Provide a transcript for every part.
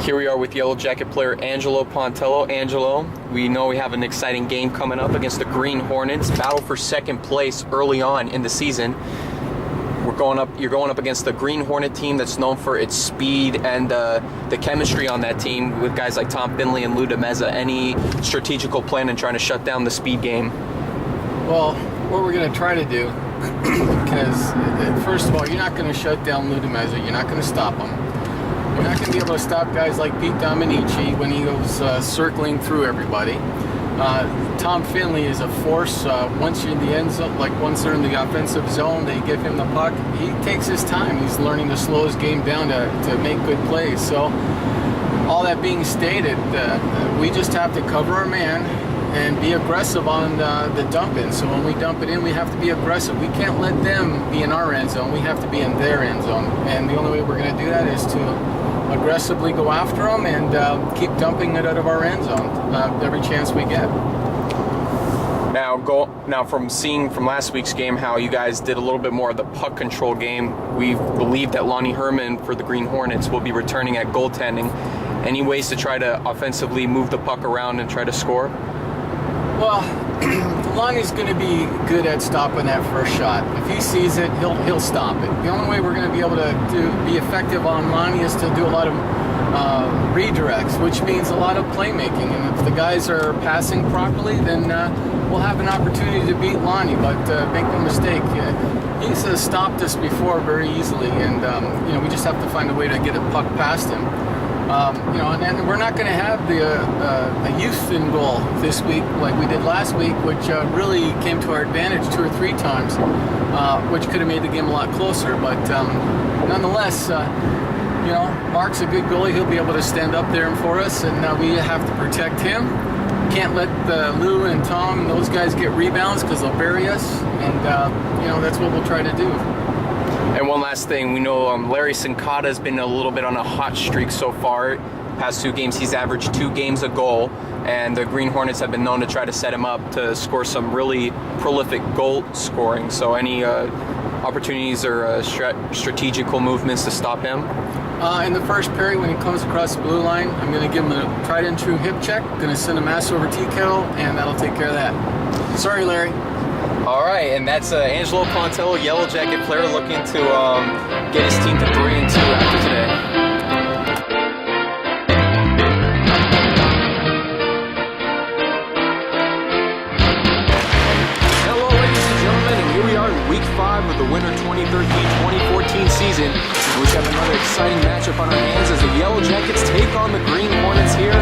Here we are with Yellow Jacket player Angelo Pontello. Angelo, we know we have an exciting game coming up against the Green Hornets. Battle for second place early on in the season. You're going up against the Green Hornet team that's known for its speed and the chemistry on that team with guys like Tom Finley and Lou DeMeza. Any strategical plan in trying to shut down the speed game? Well, what we're going to try to do, because first of all, you're not going to shut down Lou DeMeza. You're not going to stop him. You're not going to be able to stop guys like Pete Dominici when he goes circling through everybody. Tom Finley is a force. Once you're in the end zone, like once they're in the offensive zone, they give him the puck. He takes his time. He's learning to slow his game down to make good plays. So, all that being stated, we just have to cover our man and be aggressive on the dump in. So when we dump it in, we have to be aggressive. We can't let them be in our end zone. We have to be in their end zone. And the only way we're going to do that is to aggressively go after them and keep dumping it out of our end zone every chance we get. Now from seeing from last week's game how you guys did a little bit more of the puck control game, we believe that Lonnie Herman for the Green Hornets will be returning at goaltending. Any ways to try to offensively move the puck around and try to score? Well, Lonnie's going to be good at stopping that first shot. If he sees it, he'll stop it. The only way we're going to be able to be effective on Lonnie is to do a lot of redirects, which means a lot of playmaking. And if the guys are passing properly, then we'll have an opportunity to beat Lonnie. But make no mistake, he's stopped us before very easily, and we just have to find a way to get a puck past him. And we're not going to have the youth in goal this week like we did last week, which really came to our advantage 2 or 3 times, which could have made the game a lot closer. But nonetheless, Mark's a good goalie. He'll be able to stand up there for us, and we have to protect him. Can't let Lou and Tom and those guys get rebounds because they'll bury us, and that's what we'll try to do. And one last thing, we know Larry Sincata has been a little bit on a hot streak so far. Past 2 games, he's averaged 2 games a goal, and the Green Hornets have been known to try to set him up to score some really prolific goal scoring. So any opportunities or strategical movements to stop him? In the first period, when he comes across the blue line, I'm going to give him a tried and true hip check. Going to send a mass over tea kettle, and that'll take care of that. Sorry, Larry. All right, and that's Angelo Pontello, Yellow Jacket player, looking to get his team to 3-2 after today. Hello, ladies and gentlemen, and here we are in Week 5 of the winter 2013-2014 season. We have another exciting matchup on our hands as the Yellow Jackets take on the Green Hornets here.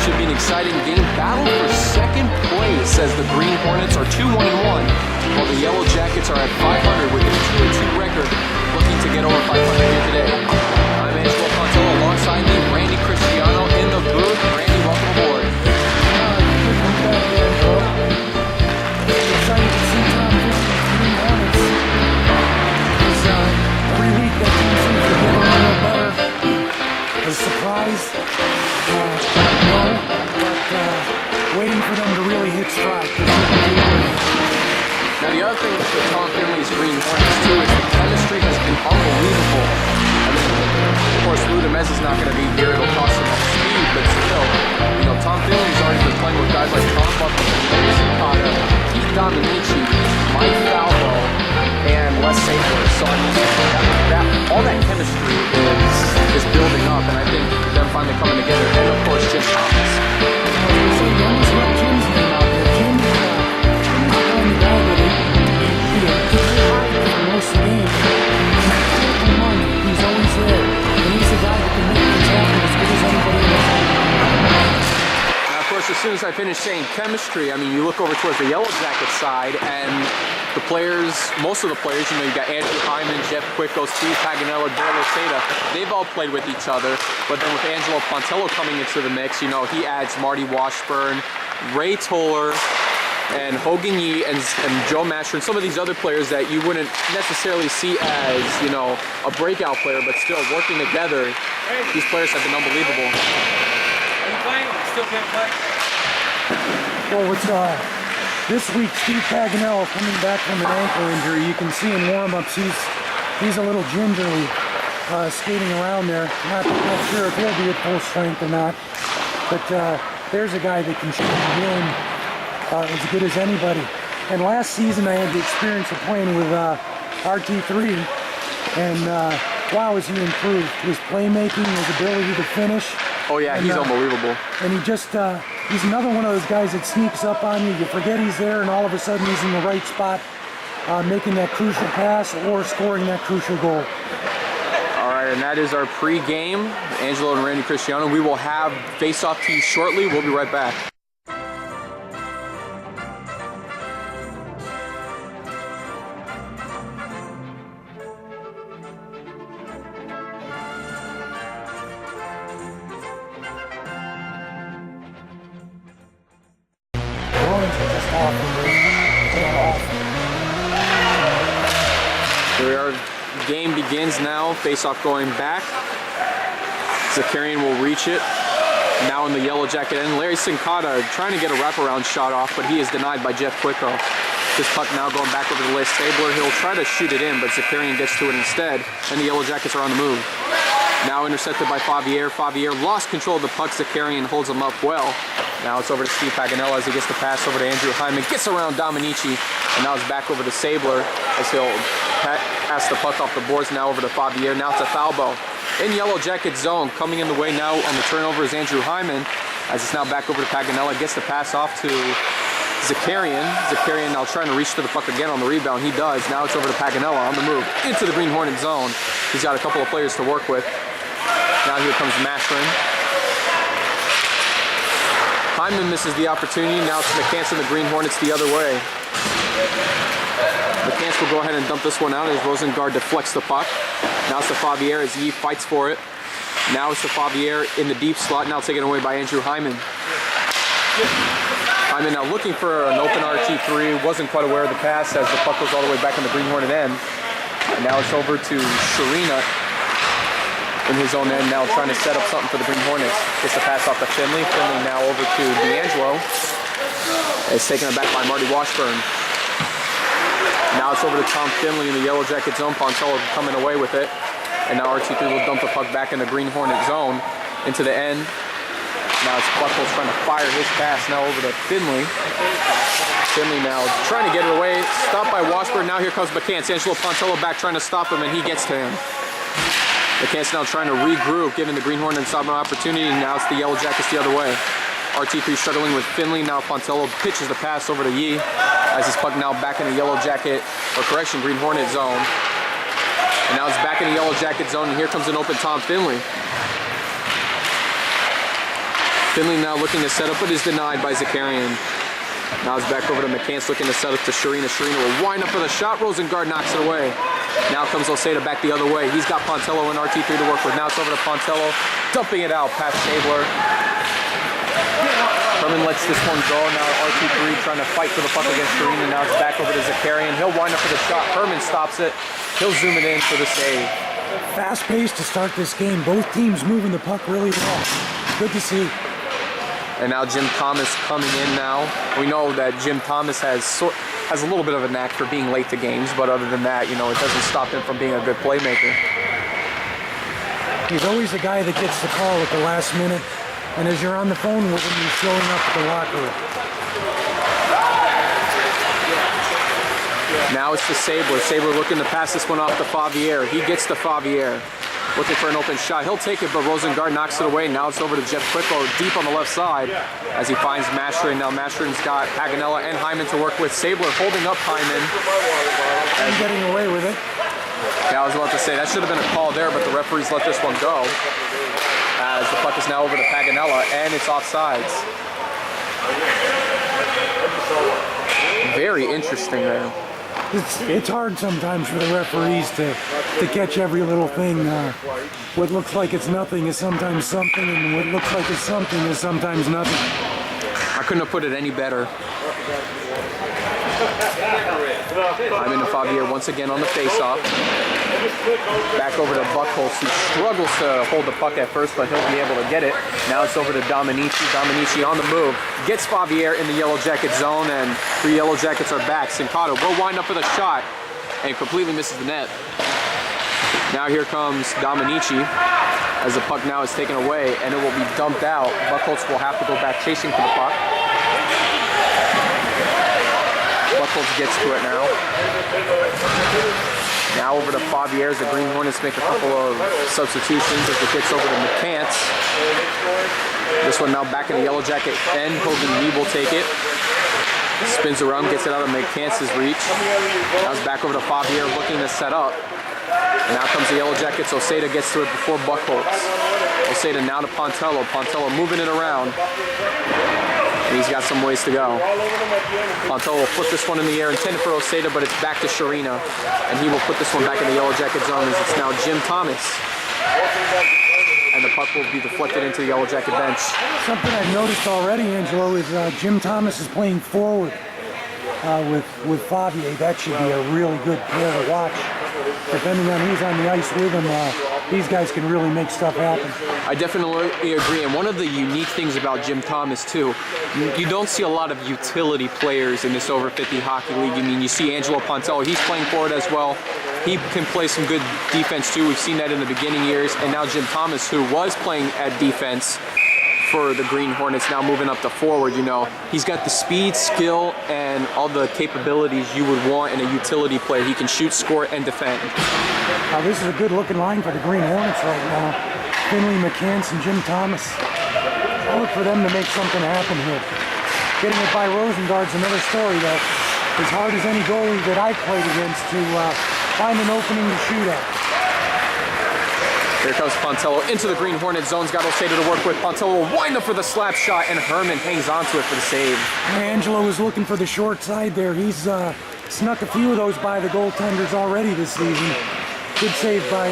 Should be an exciting game. Battle for second place as the Green Hornets are 2-1-1, while the Yellow Jackets are at 500 with a 2-2 record, looking to get over 500 here today. I'm Angelo Pontello, alongside me, Randy Cristiano in the booth. Randy, welcome aboard. Excited to see Tom Green Hornets. Every week that team seems to get a little better. A surprise. No, but waiting for them to really hit stride. Now the other thing with the Tom Finley's Green Hornets too is the chemistry has been unbelievable. I mean, of course, Lou DeMeza is not going to be here. It'll cost him off speed, but still, Tom Finley's already been playing with guys like Tom Buckland, Larry Sincata, Pete Dominici, Mike Falvo, and Les Sabler. So I mean, all that chemistry is building up, and I think them finally coming together. And of course, Jim Thomas. He's always there, and he's the guy that can make things happen as good as anybody else. Now, of course, as soon as I finish saying chemistry, I mean, you look over towards the Yellow Jacket side, and the players, most of the players, you got Andrew Hyman, Jeff Quicko, Steve Paganella, Dale Losada, they've all played with each other. But then with Angelo Pontello coming into the mix, he adds Marty Washburn, Ray Toller, and Hogan Yee and Joe Masher and some of these other players that you wouldn't necessarily see as, a breakout player, but still working together. These players have been unbelievable. Are you playing? Still can't play? Well, it's this week, Steve Paganella coming back from an ankle injury. You can see in warm-ups he's a little gingerly. skating around there. Not sure if he'll be at full strength or not, but there's a guy that can shoot the game as good as anybody. And last season I had the experience of playing with RT3, and wow, has he improved. His playmaking, his ability to finish. Oh yeah, he's unbelievable. And he just, he's another one of those guys that sneaks up on you. You forget he's there, and all of a sudden he's in the right spot, making that crucial pass or scoring that crucial goal. All right, and that is our pre-game. Angelo and Randy Cristiano. We will have face-off tees shortly. We'll be right back. Here we are. Game begins now. Face-off going back. Zakarian will reach it. Now in the yellow jacket end. Larry Sincata trying to get a wraparound shot off, but he is denied by Jeff Quicko. This puck now going back over to Les Stabler. He'll try to shoot it in, but Zakarian gets to it instead, and the yellow jackets are on the move. Now intercepted by Favier. Favier lost control of the puck. Zakarian holds him up well. Now it's over to Steve Paganella as he gets the pass over to Andrew Hyman. Gets around Dominici, and now it's back over to Sabler as he'll pass the puck off the boards. Now over to Favier. Now to Falbo. In yellow jacket zone. Coming in the way now on the turnover is Andrew Hyman, as it's now back over to Paganella. Gets the pass off to Zakarian. Zakarian now trying to reach to the puck again on the rebound. He does. Now it's over to Paganella on the move into the Green Hornet zone. He's got a couple of players to work with. Now here comes Mashrin. Hyman misses the opportunity. Now it's McCants and the Green Hornets the other way. McCants will go ahead and dump this one out as Rosengard deflects the puck. Now it's to Favier as he fights for it. Now it's to Favier in the deep slot. Now taken away by Andrew Hyman. Hyman now looking for an open RT3. Wasn't quite aware of the pass as the puck goes all the way back in the Green Hornet end. And now it's over to Sharina in his own end, now trying to set up something for the Green Hornets. Gets the pass off to Finley. Finley now over to D'Angelo. It's taken it back by Marty Washburn. Now it's over to Tom Finley in the yellow jacket zone. Pontello coming away with it. And now RT3 will dump the puck back in the Green Hornet zone into the end. Now it's Buckles trying to fire his pass now over to Finley. Finley now trying to get it away. Stopped by Washburn. Now here comes McCants. Angelo Pontello back trying to stop him, and he gets to him. McCants now trying to regroup, giving the Green Hornets an opportunity. Now it's the Yellow Jackets the other way. RT3 struggling with Finley. Now Pontello pitches the pass over to Yee as his puck now back in the Yellow Jacket, or correction, Green Hornet zone. And now it's back in the Yellow Jacket zone, and here comes an open Tom Finley. Finley now looking to set up, but is denied by Zakarian. Now it's back over to McCants looking to set up to Sharina. Sharina will wind up for the shot. Rosengard knocks it away. Now comes Oseda back the other way. He's got Pontello and RT3 to work with. Now it's over to Pontello, dumping it out past Stabler. Herman lets this one go. Now RT3 trying to fight for the puck against Sharina. Now it's back over to Zakarian. He'll wind up for the shot. Herman stops it. He'll zoom it in for the save. Fast pace to start this game. Both teams moving the puck really well. Good to see. And now Jim Thomas coming in now. We know that Jim Thomas has a little bit of a knack for being late to games, but other than that, you know, it doesn't stop him from being a good playmaker. He's always the guy that gets the call at the last minute, and as you're on the phone with him, he's showing up at the locker room. Now it's to Sabler. Sabler looking to pass this one off to Favier. He gets to Favier. Looking for an open shot. He'll take it, but Rosengard knocks it away. Now it's over to Jeff Quicko deep on the left side as he finds Mashrin. Now Mashrin's got Paganella and Hyman to work with. Sabler holding up Hyman. And getting away with it. Yeah, I was about to say, that should have been a call there, but the referees let this one go. As the puck is now over to Paganella, and it's offsides. Very interesting there. It's hard sometimes for the referees to catch every little thing. What looks like it's nothing is sometimes something, and what looks like it's something is sometimes nothing. I couldn't have put it any better. I'm into Favier once again on the face-off. Back over to Buckholz, who struggles to hold the puck at first, but he'll be able to get it. Now it's over to Dominici. Dominici on the move. Gets Favier in the Yellow Jacket zone, and the Yellow Jackets are back. Sincata will wind up for the shot and completely misses the net. Now here comes Dominici as the puck now is taken away and it will be dumped out. Buchholz will have to go back chasing for the puck. Buchholz gets to it now. Now over to Favier as the Green Hornets make a couple of substitutions as it gets over to McCants. This one now back in the Yellow Jacket end. Hogan Lee will take it. Spins around, gets it out of McCants' reach. Now it's back over to Favier looking to set up. And now comes the Yellow Jackets. Oseda gets to it before Buchholz. Oseda now to Pontello. Pontello moving it around. And he's got some ways to go. Pontello will flip this one in the air, intended for Oseda, but it's back to Sharina. And he will put this one back in the Yellow Jacket zone as it's now Jim Thomas. And the puck will be deflected into the Yellow Jacket bench. Something I've noticed already, Angelo, is Jim Thomas is playing forward with Favier. That should be a really good player to watch. Depending on who's on the ice with him, these guys can really make stuff happen. I definitely agree, and one of the unique things about Jim Thomas too, you don't see a lot of utility players in this over 50 hockey league. I mean, you see Angelo Pontello, he's playing forward as well. He can play some good defense too. We've seen that in the beginning years, and now Jim Thomas, who was playing at defense for the Green Hornets, now moving up to forward. You know, he's got the speed, skill, and all the capabilities you would want in a utility player. He can shoot, score, and defend. This is a good-looking line for the Green Hornets right now. Finley, McCants, and Jim Thomas. I look for them to make something happen here. Getting it by Rosengard's another story. That as hard as any goalie that I've played against to find an opening to shoot at. Here comes Pontello into the Green Hornet zone's got Oseda to work with. Pontello will wind up for the slap shot, and Herman hangs onto it for the save. Angelo was looking for the short side there. He's snuck a few of those by the goaltenders already this season. Good save by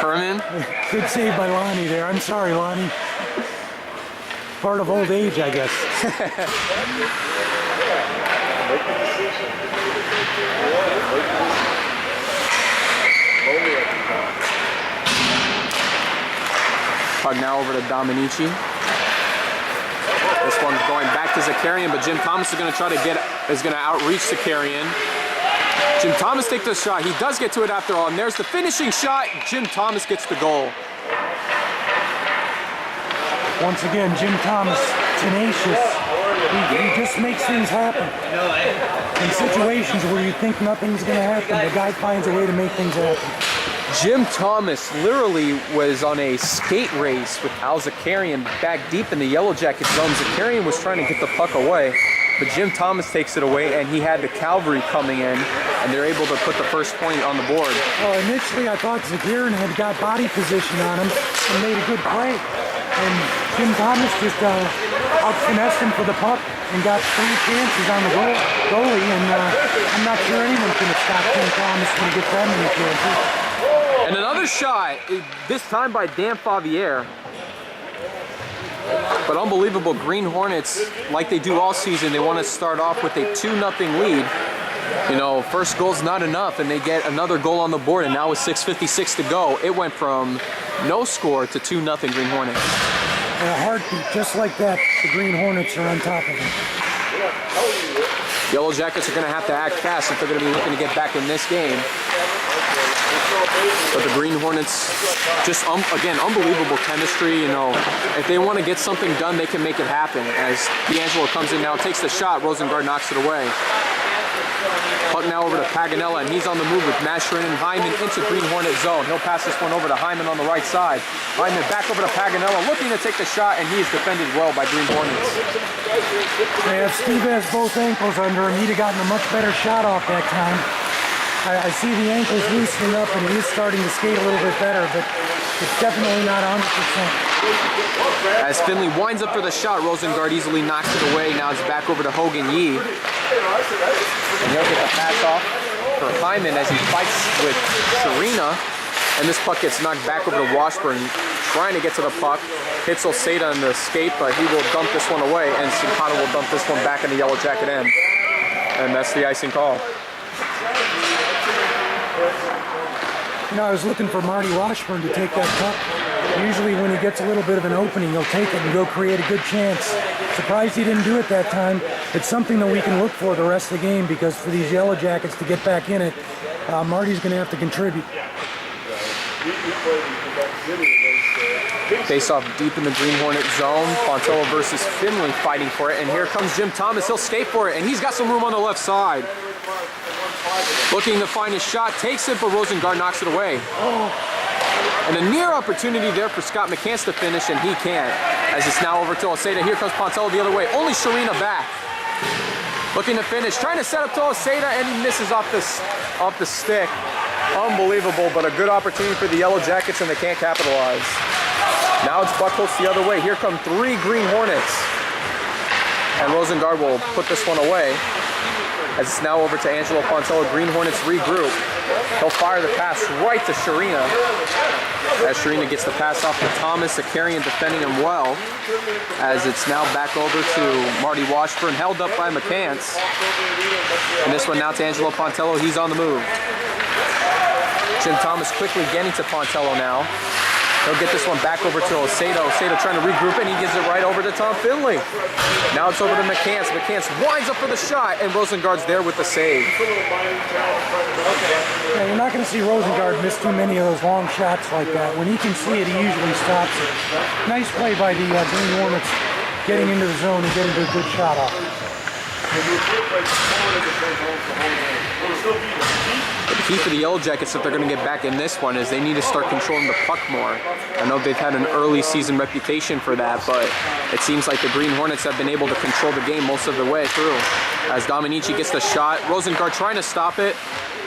Herman? Good save by Lonnie there. I'm sorry, Lonnie. Part of old age, I guess. Puck now over to Dominici. This one's going back to Zakarian, but Jim Thomas is going to outreach Zakarian. Jim Thomas takes the shot. He does get to it after all, and there's the finishing shot. Jim Thomas gets the goal. Once again, Jim Thomas, tenacious. He just makes things happen. In situations where you think nothing's going to happen, the guy finds a way to make things happen. Jim Thomas literally was on a skate race with Al Zakarian back deep in the Yellow Jacket zone. Zakarian was trying to get the puck away, but Jim Thomas takes it away, and he had the cavalry coming in, and they're able to put the first point on the board. Well, initially I thought Zakarian had got body position on him and made a good play. And Jim Thomas just out-finessed him for the puck and got 3 chances on the goalie, and I'm not sure anyone's going to stop Jim Thomas when he gets that many chances. And another shot, this time by Dan Favier. But unbelievable, Green Hornets, like they do all season, they want to start off with a 2-0 lead. You know, first goal's not enough, and they get another goal on the board, and now with 6:56 to go, it went from no score to 2-0 Green Hornets. In a heartbeat, just like that, the Green Hornets are on top of them. Yellow Jackets are going to have to act fast if they're going to be looking to get back in this game. But the Green Hornets, just again, unbelievable chemistry. You know, if they want to get something done, they can make it happen. As D'Angelo comes in now, takes the shot, Rosengard knocks it away. Puck now over to Paganella, and he's on the move with Masherin and Hyman into Green Hornet zone. He'll pass this one over to Hyman on the right side. Hyman back over to Paganella, looking to take the shot, and he is defended well by Green Hornets. Yeah, if Steve has both ankles under him, he'd have gotten a much better shot off that time. I see the ankles loosening up, and he is starting to skate a little bit better, but it's definitely not 100%. As Finley winds up for the shot, Rosengard easily knocks it away. Now it's back over to Hogan Yee. And he'll get the pass off for Hyman as he fights with Sharina. And this puck gets knocked back over to Washburn, trying to get to the puck. Hits Oseda in the skate, but he will dump this one away, and Sincata will dump this one back in the Yellow Jacket end. And that's the icing call. You know, I was looking for Marty Washburn to take that puck. Usually when he gets a little bit of an opening, he'll take it and go create a good chance. Surprised he didn't do it that time. It's something that we can look for the rest of the game, because for these Yellow Jackets to get back in it, Marty's going to have to contribute. Face off deep in the Green Hornet zone. Pontello versus Finley fighting for it. And here comes Jim Thomas. He'll skate for it. And he's got some room on the left side. Looking to find his shot. Takes it, but Rosengard knocks it away. And a near opportunity there for Scott McCants to finish, and he can't. As it's now over to Oseda. Here comes Pontello the other way. Only Sharina back. Looking to finish. Trying to set up to Oseda, and he misses off the stick. Unbelievable, but a good opportunity for the Yellow Jackets, and they can't capitalize. Now it's Buckholz the other way. Here come 3 Green Hornets. And Rosengard will put this one away. As it's now over to Angelo Pontello. Green Hornets regroup. He'll fire the pass right to Sharina. As Sharina gets the pass off to Thomas, Zakarian defending him well. As it's now back over to Marty Washburn, held up by McCants. And this one now to Angelo Pontello. He's on the move. Jim Thomas quickly getting to Pontello now. He'll get this one back over to Oseda. Oseda trying to regroup, and he gives it right over to Tom Finley. Now it's over to McCants. McCants winds up for the shot, and Rosengard's there with the save. Yeah, you're not going to see Rosengard miss too many of those long shots like that. When he can see it, he usually stops it. Nice play by the Green Hornets, getting into the zone and getting a good shot off. The key for the Yellow Jackets, if they're going to get back in this one, is they need to start controlling the puck more. I know they've had an early season reputation for that, but it seems like the Green Hornets have been able to control the game most of the way through. As Dominici gets the shot, Rosengard trying to stop it,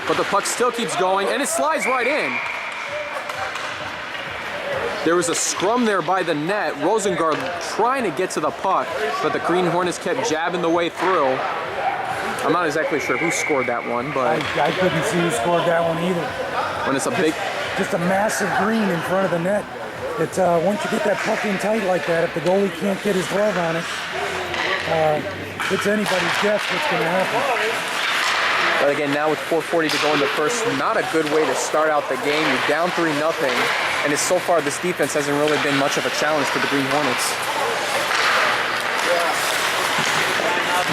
but the puck still keeps going, and it slides right in. There was a scrum there by the net. Rosengard trying to get to the puck, but the Green Hornets kept jabbing the way through. I'm not exactly sure who scored that one, but I couldn't see who scored that one either. When it's a big, just a massive green in front of the net. It's once you get that puck in tight like that, if the goalie can't get his glove on it, it's anybody's guess what's going to happen. But again, now with 4:40 to go in the first, not a good way to start out the game. You're down 3-0, and it's so far this defense hasn't really been much of a challenge for the Green Hornets.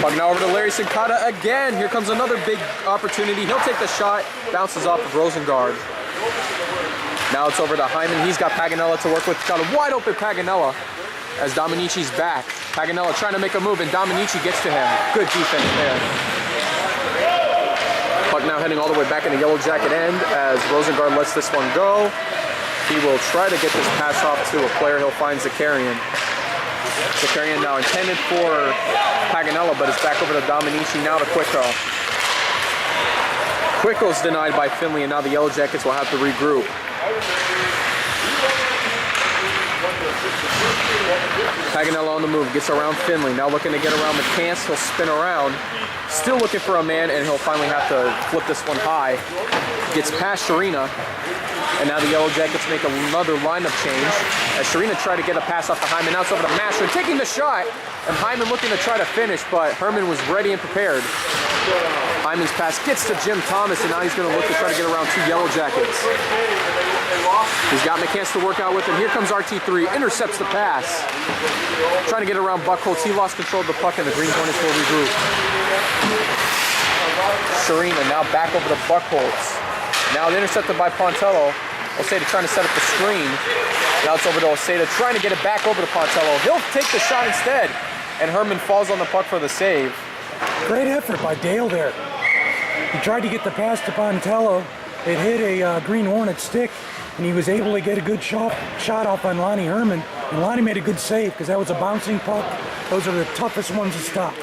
Puck now over to Larry Sincata again. Here comes another big opportunity. He'll take the shot, bounces off of Rosengard. Now it's over to Hyman. He's got Paganella to work with. Got a wide open Paganella as Dominici's back. Paganella trying to make a move, and Dominici gets to him. Good defense there. Puck now heading all the way back in the Yellow Jacket end as Rosengard lets this one go. He will try to get this pass off to a player. He'll find Zakarian. Zakarian now intended for Paganella, but it's back over to Dominici, now to Quicko. Quicko's denied by Finley, and now the Yellow Jackets will have to regroup. Paganella on the move, gets around Finley, now looking to get around McCants. He'll spin around, still looking for a man, and he'll finally have to flip this one high. Gets past Sharina. And now the Yellow Jackets make another lineup change as Sharina tried to get a pass off to Hyman. Now it's over to Masher, taking the shot, and Hyman looking to try to finish, but Herman was ready and prepared. Hyman's pass gets to Jim Thomas, and now he's going to look to try to get around 2 Yellow Jackets. He's got McCants to work out with, and here comes RT3, intercepts the pass. Trying to get around Buckholz. He lost control of the puck, and the Green Hornets will regroup. Sharina now back over to Buckholz. Now intercepted by Pontello. Oseda trying to set up the screen. Now it's over to Oseda trying to get it back over to Pontello. He'll take the shot instead, and Herman falls on the puck for the save. Great effort by Dale there. He tried to get the pass to Pontello. It hit a Green Hornet stick, and he was able to get a good shot off on Lonnie Herman. And Lonnie made a good save because that was a bouncing puck. Those are the toughest ones to stop.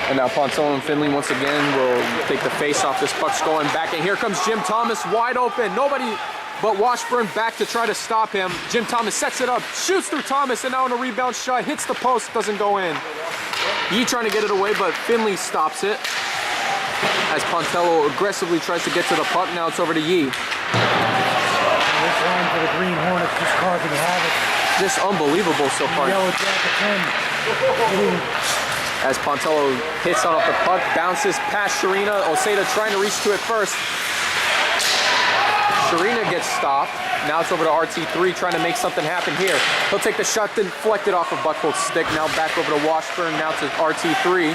And now Pontello and Finley once again will take the face off. This puck's going back, and here comes Jim Thomas wide open. Nobody but Washburn back to try to stop him. Jim Thomas sets it up, shoots through Thomas, and now on a rebound shot, hits the post, doesn't go in. Yee trying to get it away, but Finley stops it. As Pontello aggressively tries to get to the puck, now it's over to Yee. This line for the Green Hornets just causing havoc. Just unbelievable so far. Yellow Jackets in. As Pontello hits off the puck, bounces past Sharina. Oseda trying to reach to it first. Sharina gets stopped. Now it's over to RT3 trying to make something happen here. He'll take the shot, deflected off of Buckholz's stick. Now back over to Washburn, now to RT3.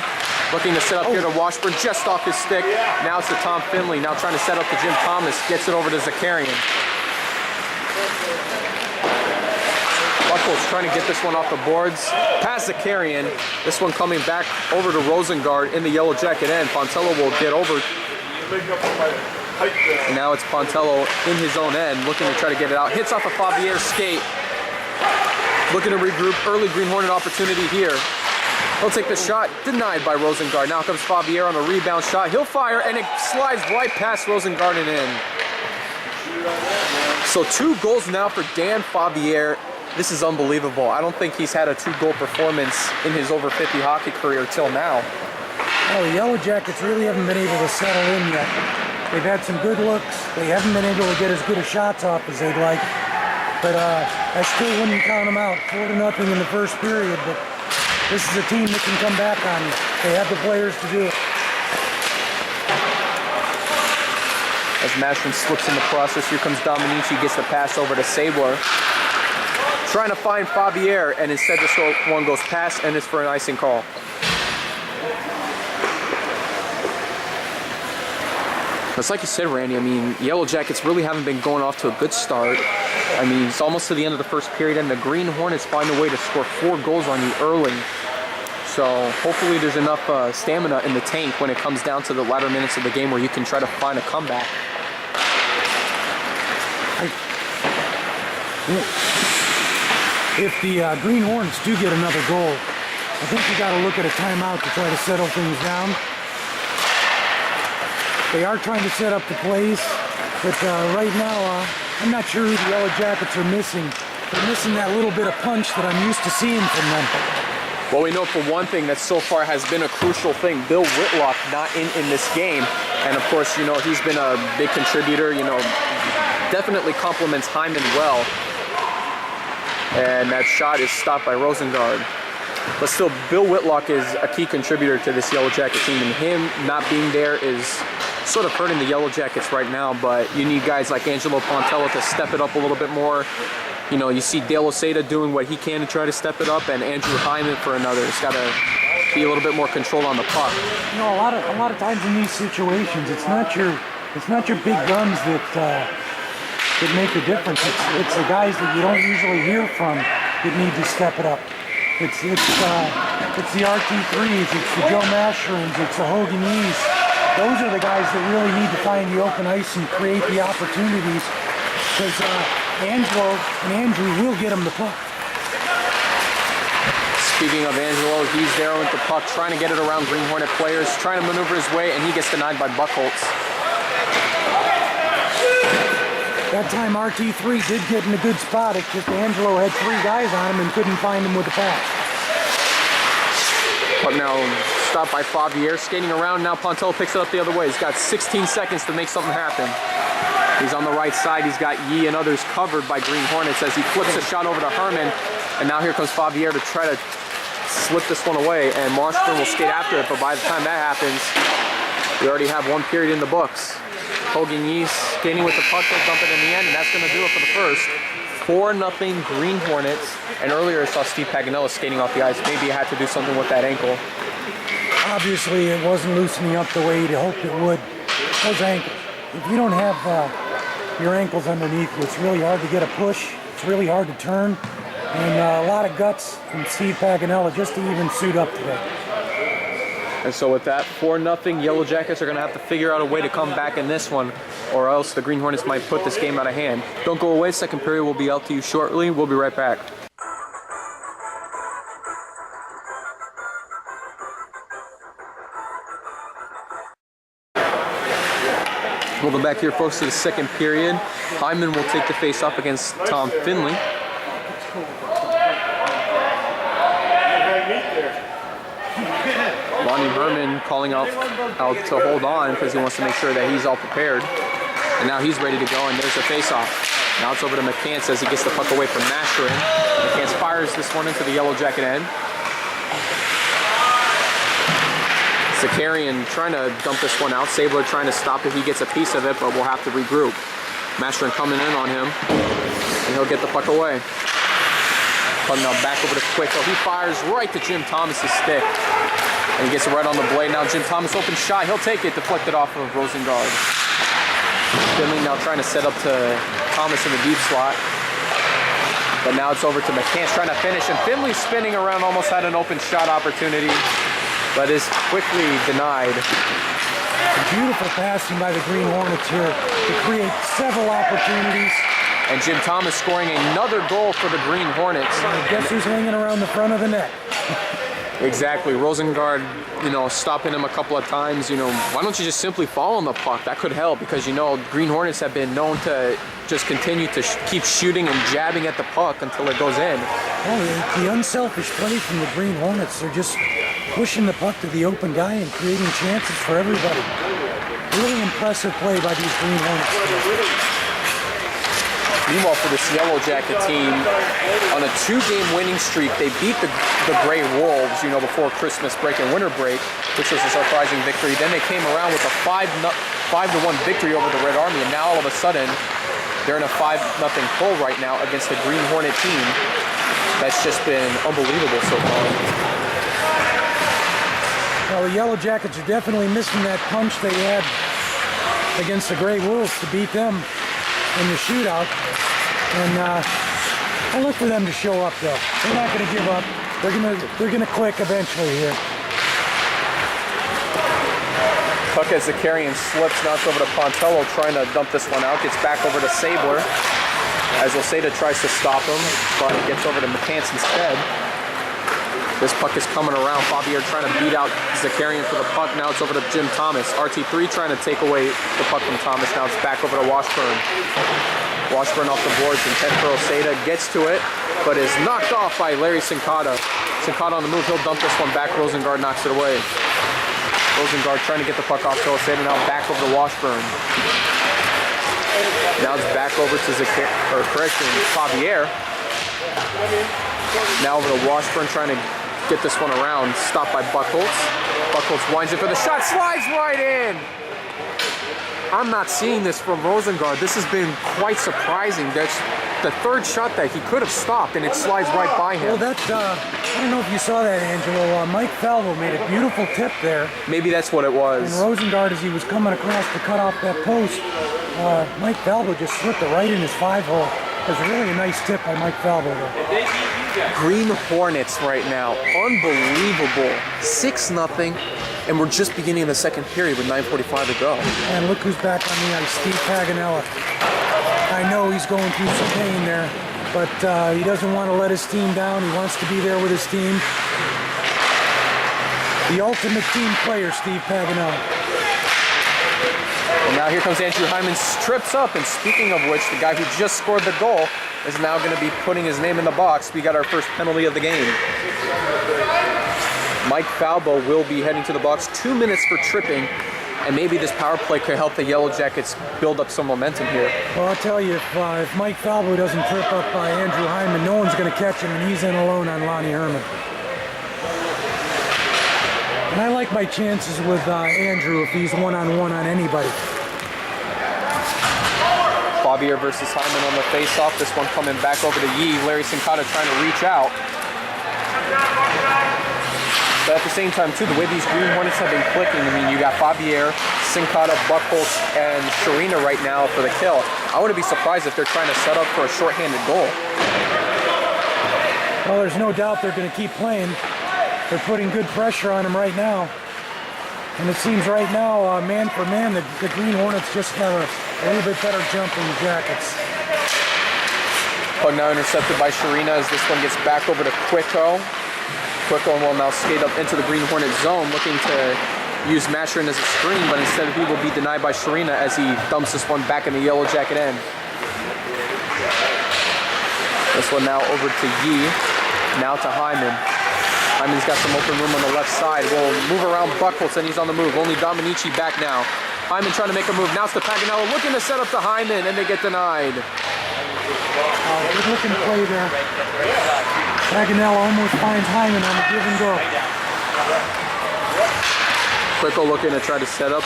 Looking to set up here to Washburn, just off his stick. Now it's to Tom Finley, now trying to set up to Jim Thomas. Gets it over to Zakarian. Buckles trying to get this one off the boards. Past Zakarian. This one coming back over to Rosengard in the Yellow Jacket end. Pontello will get over. And now it's Pontello in his own end, looking to try to get it out. Hits off a Favier's skate. Looking to regroup. Early Green Hornet opportunity here. He'll take the shot. Denied by Rosengard. Now comes Favier on the rebound shot. He'll fire, and it slides right past Rosengard and in. So 2 goals now for Dan Favier. This is unbelievable. I don't think he's had a 2-goal performance in his over 50 hockey career till now. Oh, the Yellow Jackets really haven't been able to settle in yet. They've had some good looks. They haven't been able to get as good a shots off as they'd like. But I still wouldn't count them out. 4-0 in the first period. But this is a team that can come back on you. They have the players to do it. As Mashrin slips in the process, here comes Dominici, gets the pass over to Sabler. Trying to find Favier, and instead this one goes past, and it's for an icing call. It's like you said, Randy, I mean, Yellow Jackets really haven't been going off to a good start. I mean, it's almost to the end of the first period, and the Green Hornets find a way to score 4 goals on you early. So hopefully there's enough stamina in the tank when it comes down to the latter minutes of the game where you can try to find a comeback. If the Green Hornets do get another goal, I think you got to look at a timeout to try to settle things down. They are trying to set up the plays, but right now I'm not sure who the Yellow Jackets are missing. They're missing that little bit of punch that I'm used to seeing from them. Well, we know for one thing that so far has been a crucial thing. Bill Whitlock not in this game. And of course, you know, he's been a big contributor, you know, definitely complements Hyman well. And that shot is stopped by Rosengard. But still, Bill Whitlock is a key contributor to this Yellow Jacket team, and him not being there is sort of hurting the Yellow Jackets right now. But you need guys like Angelo Pontello to step it up a little bit more. You know, you see Dale Oseda doing what he can to try to step it up, and Andrew Hyman for another. It's got to be a little bit more control on the puck. You know, a lot of times in these situations, it's not your big guns that make the difference. It's the guys that you don't usually hear from that need to step it up. It's the RT3s, it's the Joe Mashrooms, it's the Hogan E's. Those are the guys that really need to find the open ice and create the opportunities, because Angelo and Andrew will get them the puck. Speaking of Angelo, he's there with the puck, trying to get it around Green Hornet players, trying to maneuver his way, and he gets denied by Buckholz. That time RT3 did get in a good spot. It's just Angelo had 3 guys on him and couldn't find him with the pass. But now stopped by Favier, skating around. Now Pontello picks it up the other way. He's got 16 seconds to make something happen. He's on the right side. He's got Yee and others covered by Green Hornets as he flips a shot over to Herman. And now here comes Favier to try to slip this one away. And Marshburn will skate after it. But by the time that happens, we already have 1 period in the books. Hogan Yee skating with the puck, they'll dump it in the end, and that's going to do it for the first. 4-0 Green Hornets. And earlier I saw Steve Paganella skating off the ice. Maybe he had to do something with that ankle. Obviously, it wasn't loosening up the way you'd hoped it would. Those ankles. If you don't have your ankles underneath you, it's really hard to get a push. It's really hard to turn. And a lot of guts from Steve Paganella just to even suit up today. And so with that, 4-0, Yellow Jackets are going to have to figure out a way to come back in this one, or else the Green Hornets might put this game out of hand. Don't go away. Second period will be out to you shortly. We'll be right back. Welcome back here, folks, to the second period. Hyman will take the face off against Tom Finley. Lonnie Herman calling out to hold on because he wants to make sure that he's all prepared. And now he's ready to go, and there's the face-off. Now it's over to McCants as he gets the puck away from Mashrin. McCants fires this one into the Yellow Jacket end. Zakarian trying to dump this one out. Sabler trying to stop if he gets a piece of it, but we'll have to regroup. Mashrin coming in on him, and he'll get the puck away. Puck now back over to Quicko. He fires right to Jim Thomas's stick. And he gets it right on the blade. Now Jim Thomas open shot. He'll take it, deflected off of Rosengard. Finley now trying to set up to Thomas in the deep slot. But now it's over to McCants trying to finish. And Finley spinning around, almost had an open shot opportunity, but is quickly denied. Beautiful passing by the Green Hornets here to create several opportunities. And Jim Thomas scoring another goal for the Green Hornets. And guess who's hanging around the front of the net? Exactly. Rosengard, stopping him a couple of times. Why don't you just simply fall on the puck? That could help because, Green Hornets have been known to just continue to keep shooting and jabbing at the puck until it goes in. Oh, the unselfish play from the Green Hornets. They're just pushing the puck to the open guy and creating chances for everybody. Really impressive play by these Green Hornets. Meanwhile, for this Yellow Jacket team, on a 2-game winning streak, they beat the Gray Wolves, before Christmas break and winter break, which was a surprising victory. Then they came around with a 5-1 victory over the Red Army, and now all of a sudden, they're in a 5-0 pull right now against the Green Hornet team. That's just been unbelievable so far. Well, the Yellow Jackets are definitely missing that punch they had against the Gray Wolves to beat them in the shootout. And I look for them to show up, though. They're not going to give up. They're gonna click eventually here. Puck as the carry and slips, now it's over to Pontello trying to dump this one out. Gets back over to Sabler as Oseda tries to stop him, but it gets over to McCants instead. This puck is coming around. Fabier trying to beat out Zakarian for the puck. Now it's over to Jim Thomas. RT3 trying to take away the puck from Thomas. Now it's back over to Washburn. Washburn off the boards and head for Oseda. Gets to it, but is knocked off by Larry Sincata. Sincata on the move. He'll dump this one back. Rosengard knocks it away. Rosengard trying to get the puck off to Oseda. Now back over to Washburn. Now it's back over to Fabier. Now over to Washburn trying to get this one around. Stopped by Buchholz. Buchholz winds it for the shot. Slides right in. I'm not seeing this from Rosengard. This has been quite surprising. That's the third shot that he could have stopped, and it slides right by him. Well, I don't know if you saw that, Angelo. Mike Falvo made a beautiful tip there. Maybe that's what it was. And Rosengard, as he was coming across to cut off that post, Mike Falvo just slipped it right in his 5-hole. It was really a nice tip by Mike Falvo there. Green Hornets right now, unbelievable. 6-0, and we're just beginning the second period with 9:45 to go. And look who's back on the ice, Steve Paganella. I know he's going through some pain there, but he doesn't want to let his team down. He wants to be there with his team. The ultimate team player, Steve Paganella. And now here comes Andrew Hyman, strips up, and speaking of which, the guy who just scored the goal is now going to be putting his name in the box. We got our first penalty of the game. Mike Falbo will be heading to the box. 2 minutes for tripping, and maybe this power play could help the Yellow Jackets build up some momentum here. Well, I'll tell you, if Mike Falbo doesn't trip up by Andrew Hyman, no one's going to catch him, and he's in alone on Lonnie Herman. And I like my chances with Andrew if he's one-on-one on anybody. Fabier versus Hyman on the face-off. This one coming back over to Yee. Larry Sincata trying to reach out. But at the same time, too, the way these Green Hornets have been clicking, I mean, you got Fabier, Sincata, Buchholz, and Sharina right now for the kill. I wouldn't be surprised if they're trying to set up for a shorthanded goal. Well, there's no doubt they're going to keep playing. They're putting good pressure on him right now. And it seems right now, man for man, the Green Hornets just have a little bit better jump than the Jackets. Puck now intercepted by Sharina as this one gets back over to Quicko. Quicko will now skate up into the Green Hornet zone, looking to use Masherin as a screen, but instead he will be denied by Sharina as he dumps this one back in the Yellow Jacket end. This one now over to Yee, now to Hyman. Hyman's got some open room on the left side. We'll move around Buchholz, and he's on the move. Only Dominici back now. Hyman trying to make a move. Now it's to Paganella, looking to set up to Hyman, and they get denied. Good looking play there. Paganella almost finds Hyman on the give and go. Quicko looking to try to set up.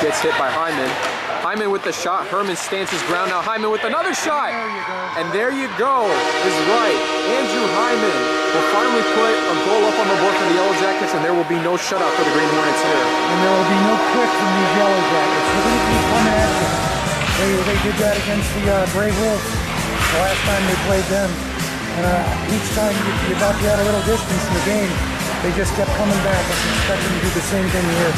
Gets hit by Hyman. Hyman with the shot. Herman stands his ground. Now Hyman with another shot. There you go. And there you go is right. Andrew Hyman will finally put a goal up on the board for the Yellow Jackets, and there will be no shutout for the Green Hornets here. And there will be no quit from these Yellow Jackets. They're going to keep coming at you. They did that against the Brave Wolves the last time they played them. And each time you thought you had a little distance in the game, they just kept coming back. I expect them to do the same thing here.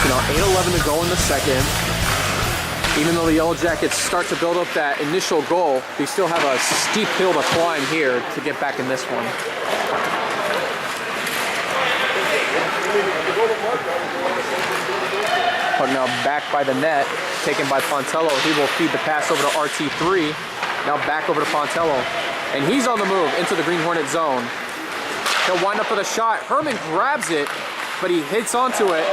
So now 8:11 to go in the second. Even though the Yellow Jackets start to build up that initial goal, they still have a steep hill to climb here to get back in this one. Puck now back by the net, taken by Pontello. He will feed the pass over to RT3. Now back over to Pontello. And he's on the move into the Green Hornet zone. He'll wind up with a shot. Herman grabs it, but he hits onto it.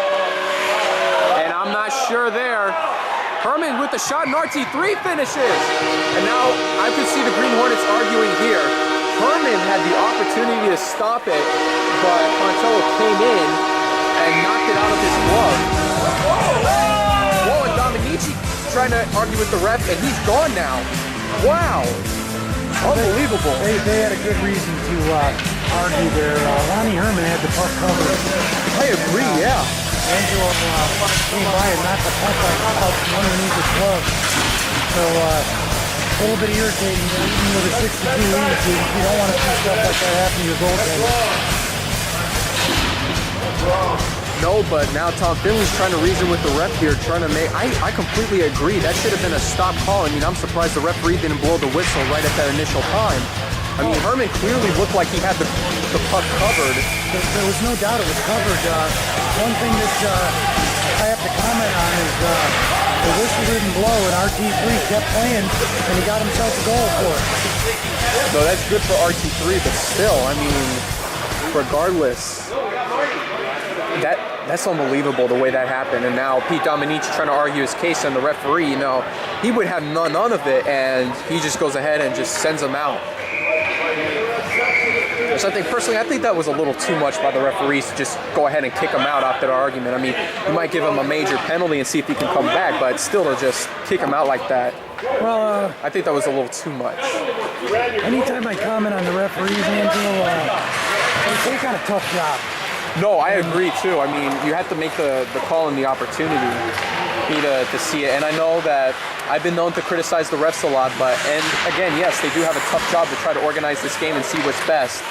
And I'm not sure there. Herman with the shot, and RT3 finishes. And now I could see the Green Hornets arguing here. Herman had the opportunity to stop it, but Pontello came in and knocked it out of his glove. Whoa, and Dominici trying to argue with the ref, and he's gone now. Wow. Unbelievable. They had a good reason to argue there. Lonnie Herman had the puck covered. I agree, yeah. Angelo came by and knocked the puck out from underneath his glove. So a little bit irritating. Even with a 62 lead, you don't want to see stuff like that happen to your goaltender. No, but now Tom Finley's trying to reason with the ref here, trying to make... I completely agree. That should have been a stop call. I mean, I'm surprised the referee didn't blow the whistle right at that initial time. I mean, Herman clearly looked like he had the puck covered. There was no doubt it was covered. One thing that I have to comment on is the whistle didn't blow and RT3 kept playing and he got himself a goal for it. No, that's good for RT3, but still, I mean, regardless, that's unbelievable the way that happened. And now Pete Dominici trying to argue his case, and the referee, you know, he would have none of it, and he just goes ahead and just sends him out. So I think that was a little too much by the referees to just go ahead and kick him out after the argument. I mean, you might give him a major penalty and see if he can come back, but still to just kick him out like that, well, I think that was a little too much. Anytime I comment on the referees, Angelo, they take on a tough job. No, I agree too. I mean, you have to make the call and the opportunity to see it. And I know that I've been known to criticize the refs a lot, but, and again, yes, they do have a tough job to try to organize this game and see what's best.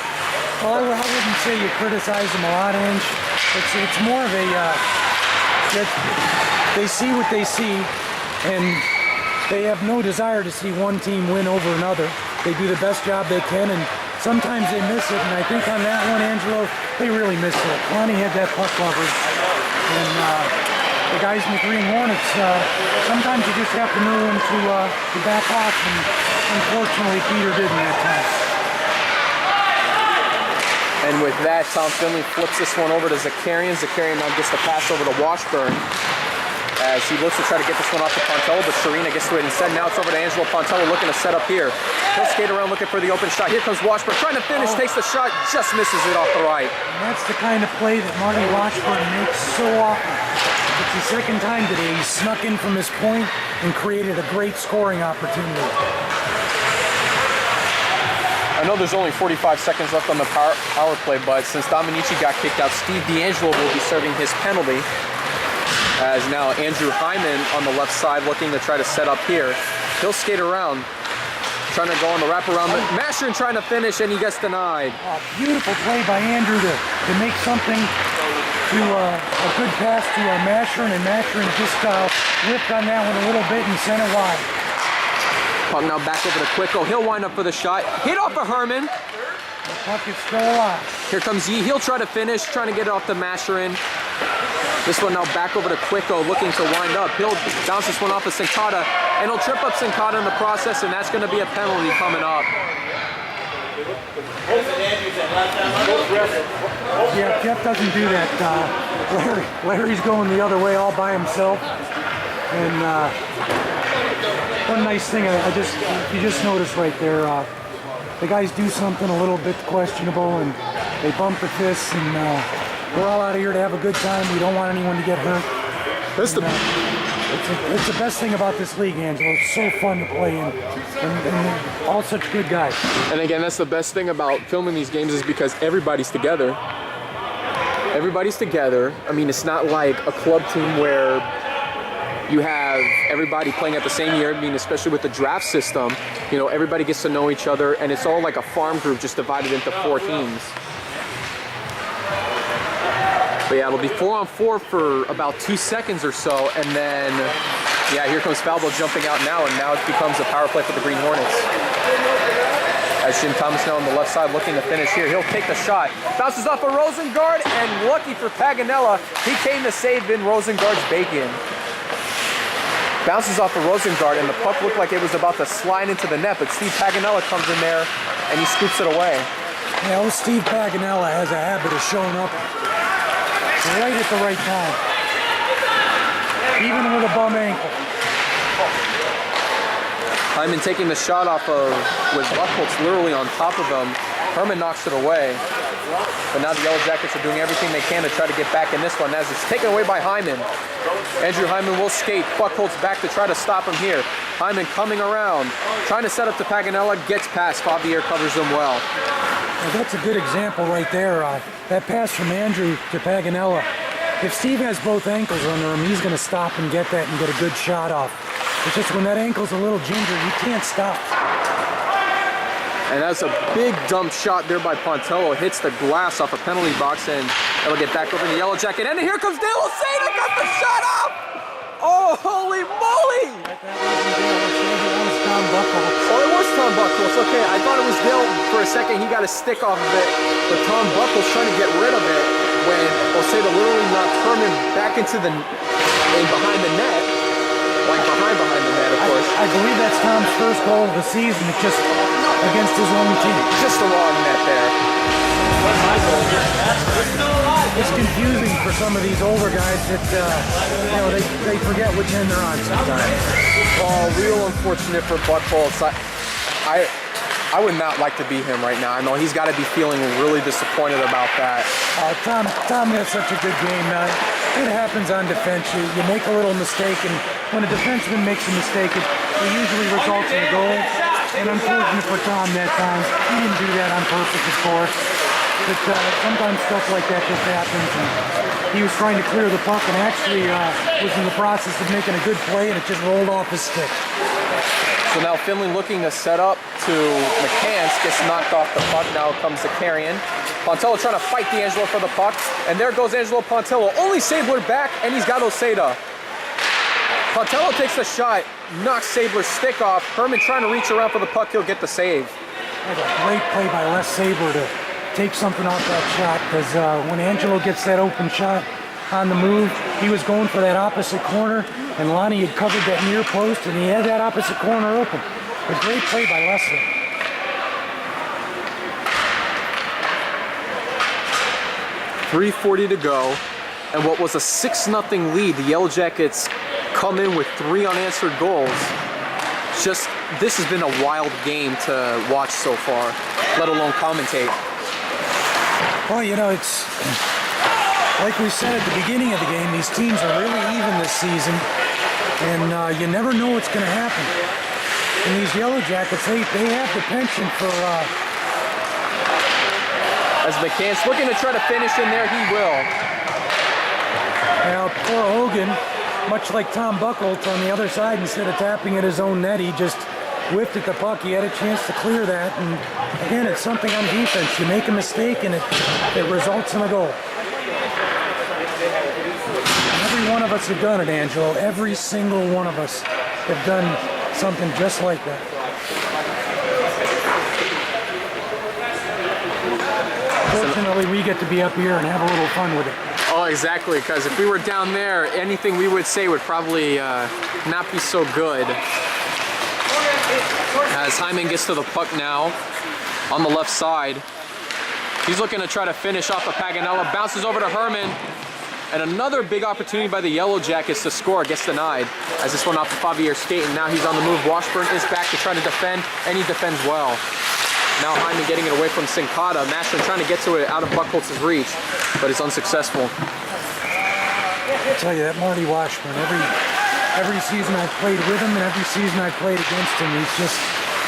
Well, I wouldn't say you criticize them a lot, Ange. It's more of a, they see what they see, and they have no desire to see one team win over another. They do the best job they can, and sometimes they miss it, and I think on that one, Angelo, they really missed it. Lonnie had that puck covered, and the guys in the Green Hornets, sometimes you just have to know when to back off, and unfortunately, Peter didn't that time. And with that, Tom Finley flips this one over to Zakarian. Zakarian now gets the pass over to Washburn as he looks to try to get this one off to Pontello, but Serena gets to it instead. Now it's over to Angelo Pontello looking to set up here. He'll skate around looking for the open shot. Here comes Washburn trying to finish, takes the shot, just misses it off the right. And that's the kind of play that Marty Washburn makes so often. It's the second time today he snuck in from his point and created a great scoring opportunity. I know there's only 45 seconds left on the power play, but since Dominici got kicked out, Steve D'Angelo will be serving his penalty. As now Andrew Hyman on the left side looking to try to set up here. He'll skate around, trying to go on the wraparound. Mashrin trying to finish, and he gets denied. Beautiful play by Andrew to make something to a good pass to Mashrin, and Mashrin just whipped on that one a little bit and sent it wide. Puck now back over to Quicko. He'll wind up for the shot. Hit off of Herman. The puck is still alive. Here comes Yee. He'll try to finish, trying to get it off the Mashrin. This one now back over to Quicko, looking to wind up. He'll bounce this one off of Sincata, and he'll trip up Sincata in the process, and that's going to be a penalty coming up. Yeah, Jeff doesn't do that. Larry's going the other way all by himself. And one nice thing, you just noticed right there, the guys do something a little bit questionable, and they bump the fists, and we're all out of here to have a good time. We don't want anyone to get hurt. It's the best thing about this league, Angelo. It's so fun to play in, and all such good guys. And again, that's the best thing about filming these games is because everybody's together. Everybody's together. I mean, it's not like a club team where you have everybody playing at the same year. I mean, especially with the draft system, you know, everybody gets to know each other, and it's all like a farm group just divided into 4 teams. But yeah, it'll be 4-on-4 for about 2 seconds or so, and then, yeah, here comes Falbo jumping out now, and now it becomes a power play for the Green Hornets. As Jim Thomas now on the left side looking to finish here. He'll take the shot. Bounces off of Rosengard, and lucky for Paganella, he came to save in Rosengard's bacon. Bounces off of Rosengard, and the puck looked like it was about to slide into the net, but Steve Paganella comes in there, and he scoops it away. Yeah, old Steve Paganella has a habit of showing up right at the right time, even with a bum ankle. Hyman taking the shot off of, with Buchholz literally on top of him. Herman knocks it away. But now the Yellow Jackets are doing everything they can to try to get back in this one as it's taken away by Hyman. Andrew Hyman will skate. Buchholz back to try to stop him here. Hyman coming around, trying to set up to Paganella, gets past. Favier covers him well. Well, that's a good example right there. That pass from Andrew to Paganella. If Steve has both ankles under him, he's going to stop and get that and get a good shot off. It's just when that ankle's a little ginger, you can't stop. And that's a big dump shot there by Pontello. Hits the glass off a penalty box, and it'll get back over the Yellow Jacket. And here comes De La Seda, got the shot off! Oh, holy moly! Oh, it was Tom Buchholz. Okay, I thought it was Dale for a second. He got a stick off of it, but Tom Buchholz trying to get rid of it when Oseda literally knocked Herman back into the behind the net, like behind the net, of course. I believe that's Tom's first goal of the season. It's just against his own team. Just the wrong net there. It's confusing for some of these older guys that you know they forget which end they're on sometimes. Oh, real unfortunate for Buchholz. I would not like to be him right now. I know he's got to be feeling really disappointed about that. Tom has such a good game. It happens on defense. You make a little mistake, and when a defenseman makes a mistake, it usually results in a goal. And unfortunate for Tom that time, he didn't do that on purpose, of course. But sometimes stuff like that just happens. And he was trying to clear the puck and actually was in the process of making a good play, and it just rolled off his stick. So now Finley looking to set up to McCants, gets knocked off the puck. Now comes the carrion. Pontello trying to fight D'Angelo for the puck, and there goes Angelo Pontello. Only Sabler back, and he's got Oseda. Pontello takes the shot, knocks Sabler's stick off. Herman trying to reach around for the puck. He'll get the save. That's a great play by Les Sabler to take something off that shot, because when Angelo gets that open shot on the move, he was going for that opposite corner, and Lonnie had covered that near post, and he had that opposite corner open. A great play by Leslie. .340 to go, and what was a 6-0 lead, the Yellow Jackets come in with 3 unanswered goals. This has been a wild game to watch so far, let alone commentate. Well, you know, it's like we said at the beginning of the game, these teams are really even this season, and you never know what's going to happen. And these Yellow Jackets, they have the penchant for... As McCants looking to try to finish in there, he will. Now, poor Hogan, much like Tom Buchholz on the other side, instead of tapping at his own net, he just whiffed at the puck. He had a chance to clear that, and again, it's something on defense. You make a mistake, and it results in a goal. Every one of us have done it, Angelo. Every single one of us have done something just like that. Fortunately, we get to be up here and have a little fun with it. Oh, exactly, because if we were down there, anything we would say would probably not be so good. As Hyman gets to the puck now on the left side. He's looking to try to finish off of Paganella, bounces over to Herman, and another big opportunity by the Yellow Jackets to score gets denied as this one off the Favier skate, and now he's on the move. Washburn is back to try to defend, and he defends well. Now Hyman getting it away from Sincata. Mastrin trying to get to it out of Buchholz's reach, but it's unsuccessful. I tell you, that Marty Washburn, every season I've played with him and every season I've played against him.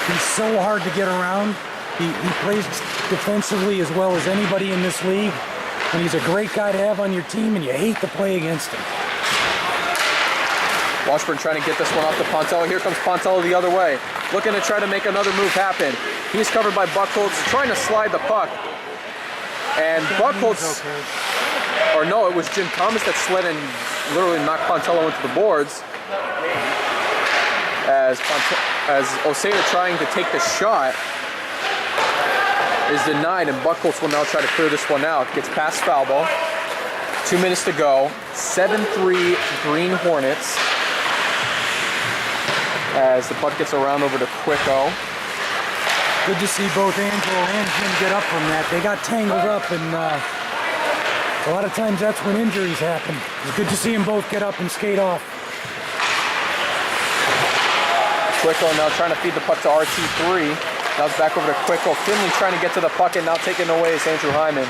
He's so hard to get around. He plays defensively as well as anybody in this league. And he's a great guy to have on your team, and you hate to play against him. Washburn trying to get this one off to Pontello. Here comes Pontello the other way, looking to try to make another move happen. He's covered by Buchholz, trying to slide the puck. And Buchholz, or no, it was Jim Thomas that slid and literally knocked Pontello into the boards. As Oseda trying to take the shot is denied, and Buchholz will now try to clear this one out. Gets past foul ball. 2 minutes to go. 7-3 Green Hornets. As the puck gets around over to Quicko. Good to see both Angelo and Jim get up from that. They got tangled up, and a lot of times that's when injuries happen. It's good to see them both get up and skate off. Quicko now trying to feed the puck to RT3. Now it's back over to Quicko. Finley trying to get to the puck, and now taken away is Andrew Hyman.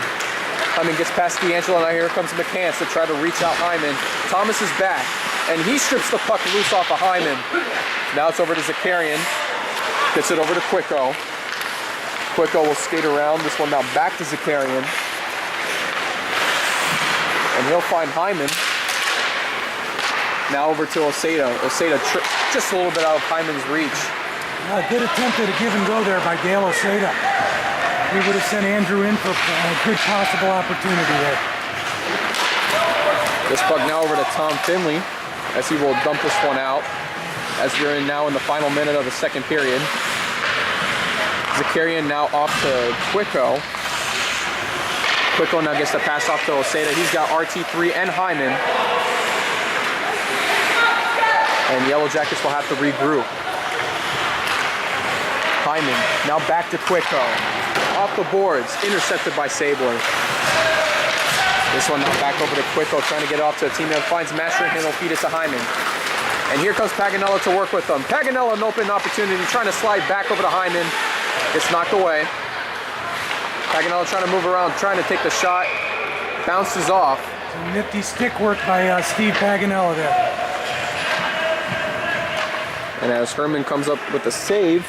Hyman gets past D'Angelo, and now here comes McCants to try to reach out Hyman. Thomas is back, and he strips the puck loose off of Hyman. Now it's over to Zakarian. Gets it over to Quicko. Quicko will skate around. This one now back to Zakarian. And he'll find Hyman. Now over to Oseda. Oseda just a little bit out of Hyman's reach. A good attempt at a give and go there by Gail Oseda. He would have sent Andrew in for a good possible opportunity there. This puck now over to Tom Finley as he will dump this one out as we're now in the final minute of the second period. Zakarian now off to Quicko. Quicko now gets the pass off to Oseda. He's got RT3 and Hyman. And Yellow Jackets will have to regroup. Hyman now back to Quicko. Off the boards, intercepted by Sabler. This one now back over to Quicko, trying to get off to a teammate. Finds Mastering, and he'll feed it to Hyman. And here comes Paganella to work with them. Paganella, an open opportunity, trying to slide back over to Hyman. Gets knocked away. Paganella trying to move around, trying to take the shot. Bounces off. Some nifty stick work by Steve Paganella there. And as Herman comes up with the save,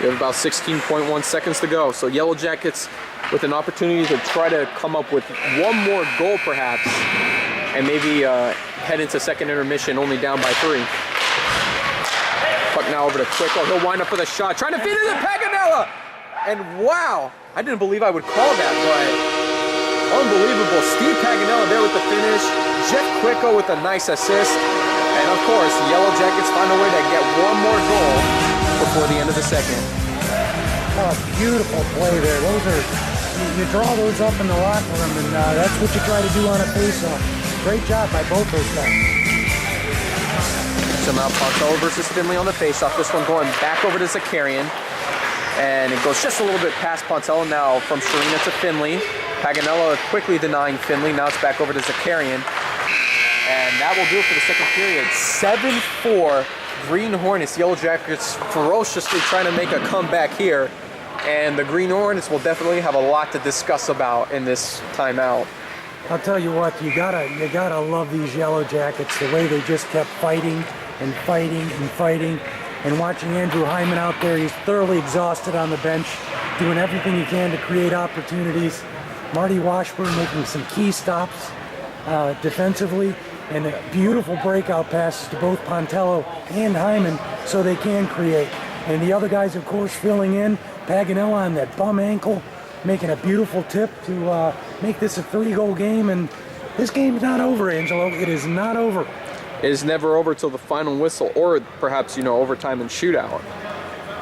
we have about 16.1 seconds to go. So Yellow Jackets with an opportunity to try to come up with one more goal perhaps, and maybe head into second intermission only down by 3. Puck now over to Quicko. He'll wind up with a shot, trying to feed it to Paganella. And wow, I didn't believe I would call that, but unbelievable. Steve Paganella there with the finish. Jeff Quicko with a nice assist. And of course, the Yellow Jackets find a way to get one more goal before the end of the second. Oh, beautiful play there. Those are, you draw those up in the locker room, and that's what you try to do on a face-off. Great job by both those guys. So now Pontello versus Finley on the face-off. This one going back over to Zakarian. And it goes just a little bit past Pontello now from Sharina to Finley. Paganella quickly denying Finley. Now it's back over to Zakarian. And that will do it for the second period. 7-4 Green Hornets. Yellow Jackets ferociously trying to make a comeback here. And the Green Hornets will definitely have a lot to discuss about in this timeout. I'll tell you what, you gotta love these Yellow Jackets, the way they just kept fighting and fighting and fighting. And watching Andrew Hyman out there, he's thoroughly exhausted on the bench, doing everything he can to create opportunities. Marty Washburn making some key stops defensively, and beautiful breakout passes to both Pontello and Hyman so they can create. And the other guys, of course, filling in. Paganella on that bum ankle, making a beautiful tip to make this a 3-goal game. And this game's not over, Angelo. It is not over. It is never over till the final whistle, or perhaps, overtime and shootout,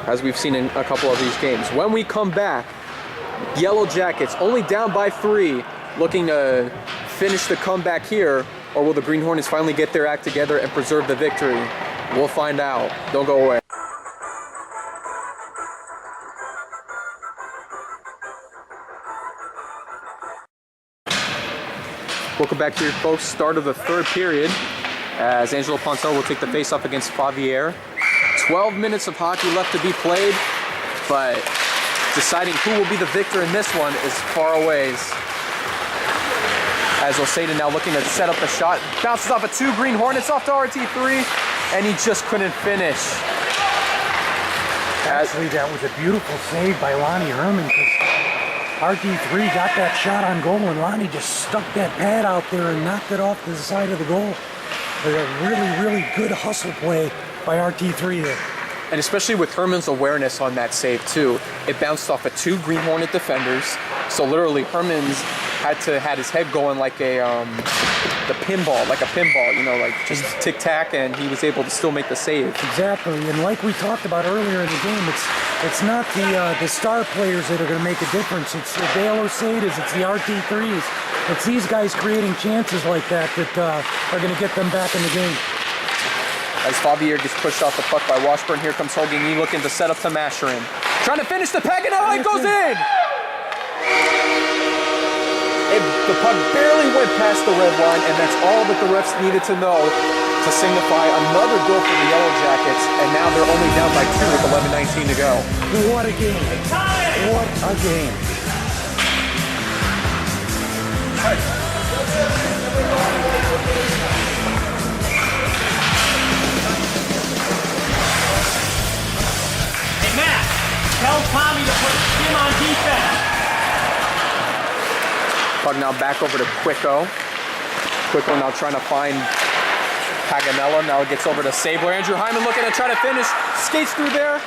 as we've seen in a couple of these games. When we come back, Yellow Jackets only down by 3, looking to finish the comeback here, or will the Green Hornets finally get their act together and preserve the victory? We'll find out. Don't go away. Welcome back here, folks. Start of the third period, as Angelo Pontello will take the face-off against Favier. 12 minutes of hockey left to be played, but deciding who will be the victor in this one is far a ways. As Oseda now looking to set up the shot. Bounces off of 2 Green Hornets off to RT3, and he just couldn't finish. Actually, that was a beautiful save by Lonnie Herman, because RT3 got that shot on goal, and Lonnie just stuck that pad out there and knocked it off to the side of the goal. It was a really, really good hustle play by RT3 there. And especially with Herman's awareness on that save too, it bounced off of 2 Green Hornet defenders. So literally Herman's had his head going like a pinball, you know, like just tic-tac, and he was able to still make the save. Exactly, and like we talked about earlier in the game, it's not the star players that are going to make a difference. It's the Dale Osedas, it's the RT3s. It's these guys creating chances like that are going to get them back in the game. As Favier gets pushed off the puck by Washburn, here comes Hogan Yee looking to set up to Masherin. Trying to finish the Paganella, it goes in! The puck barely went past the red line, and that's all that the refs needed to know to signify another goal for the Yellow Jackets, and now they're only down by 2 with 11:19 to go. What a game. What a game. Matt, tell Tommy to put him on defense. Puck now back over to Quicko. Quicko now trying to find Paganella. Now it gets over to Sabler. Andrew Hyman looking to try to finish. Skates through there.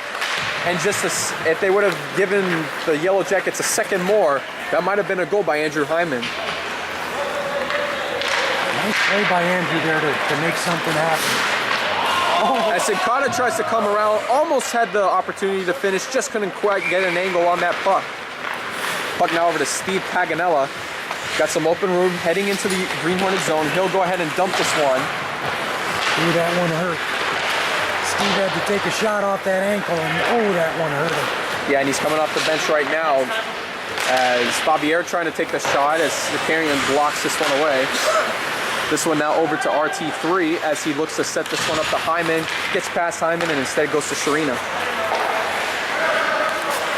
And just if they would have given the Yellow Jackets a second more, that might have been a goal by Andrew Hyman. Nice play by Andrew there to make something happen. As Sincata tries to come around, almost had the opportunity to finish, just couldn't quite get an angle on that puck. Puck now over to Steve Paganella. Got some open room heading into the Green Hornet zone. He'll go ahead and dump this one. Ooh, that one hurt. Steve had to take a shot off that ankle, and oh, that one hurt him. Yeah, and he's coming off the bench right now as Favier trying to take the shot as Zakarian blocks this one away. This one now over to RT3 as he looks to set this one up to Hyman. Gets past Hyman and instead goes to Sharina.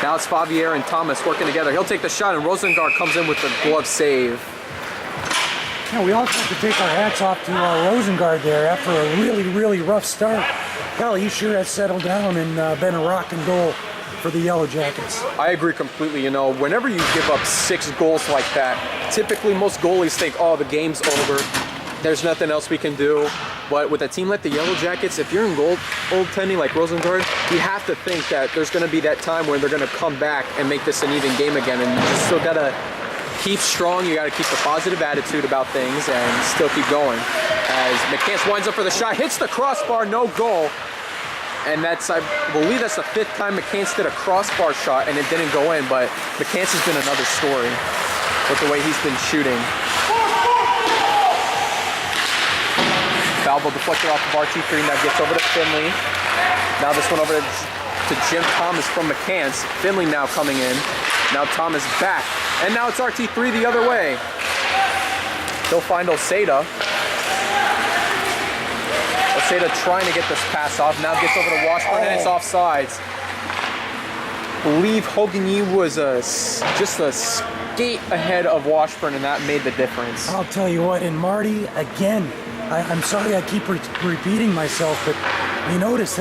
Now it's Favier and Thomas working together. He'll take the shot, and Rosengard comes in with the glove save. Yeah, we also have to take our hats off to Rosengard there after a really, really rough start. Hell, he sure has settled down and been a rocking goal for the Yellow Jackets. I agree completely. You know, whenever you give up 6 goals like that, typically most goalies think, oh, the game's over. There's nothing else we can do. But with a team like the Yellow Jackets, if you're in goaltending like Rosengard, you have to think that there's going to be that time where they're going to come back and make this an even game again. And you just still got to keep strong. You got to keep the positive attitude about things and still keep going. As McCants winds up for the shot, hits the crossbar, no goal. And that's, I believe that's the 5th time McCants did a crossbar shot and it didn't go in. But McCants has been another story with the way he's been shooting. Foul ball deflected off of RT3, now gets over to Finley. Now this one over to Jim Thomas from McCants. Finley now coming in. Now Thomas back. And now it's RT3 the other way. He'll find Oseda. Oseda trying to get this pass off. Now gets over to Washburn and it's offsides. I believe Hogan Yee was just a skate ahead of Washburn, and that made the difference. I'll tell you what, and Marty, again, I'm sorry I keep repeating myself, but you notice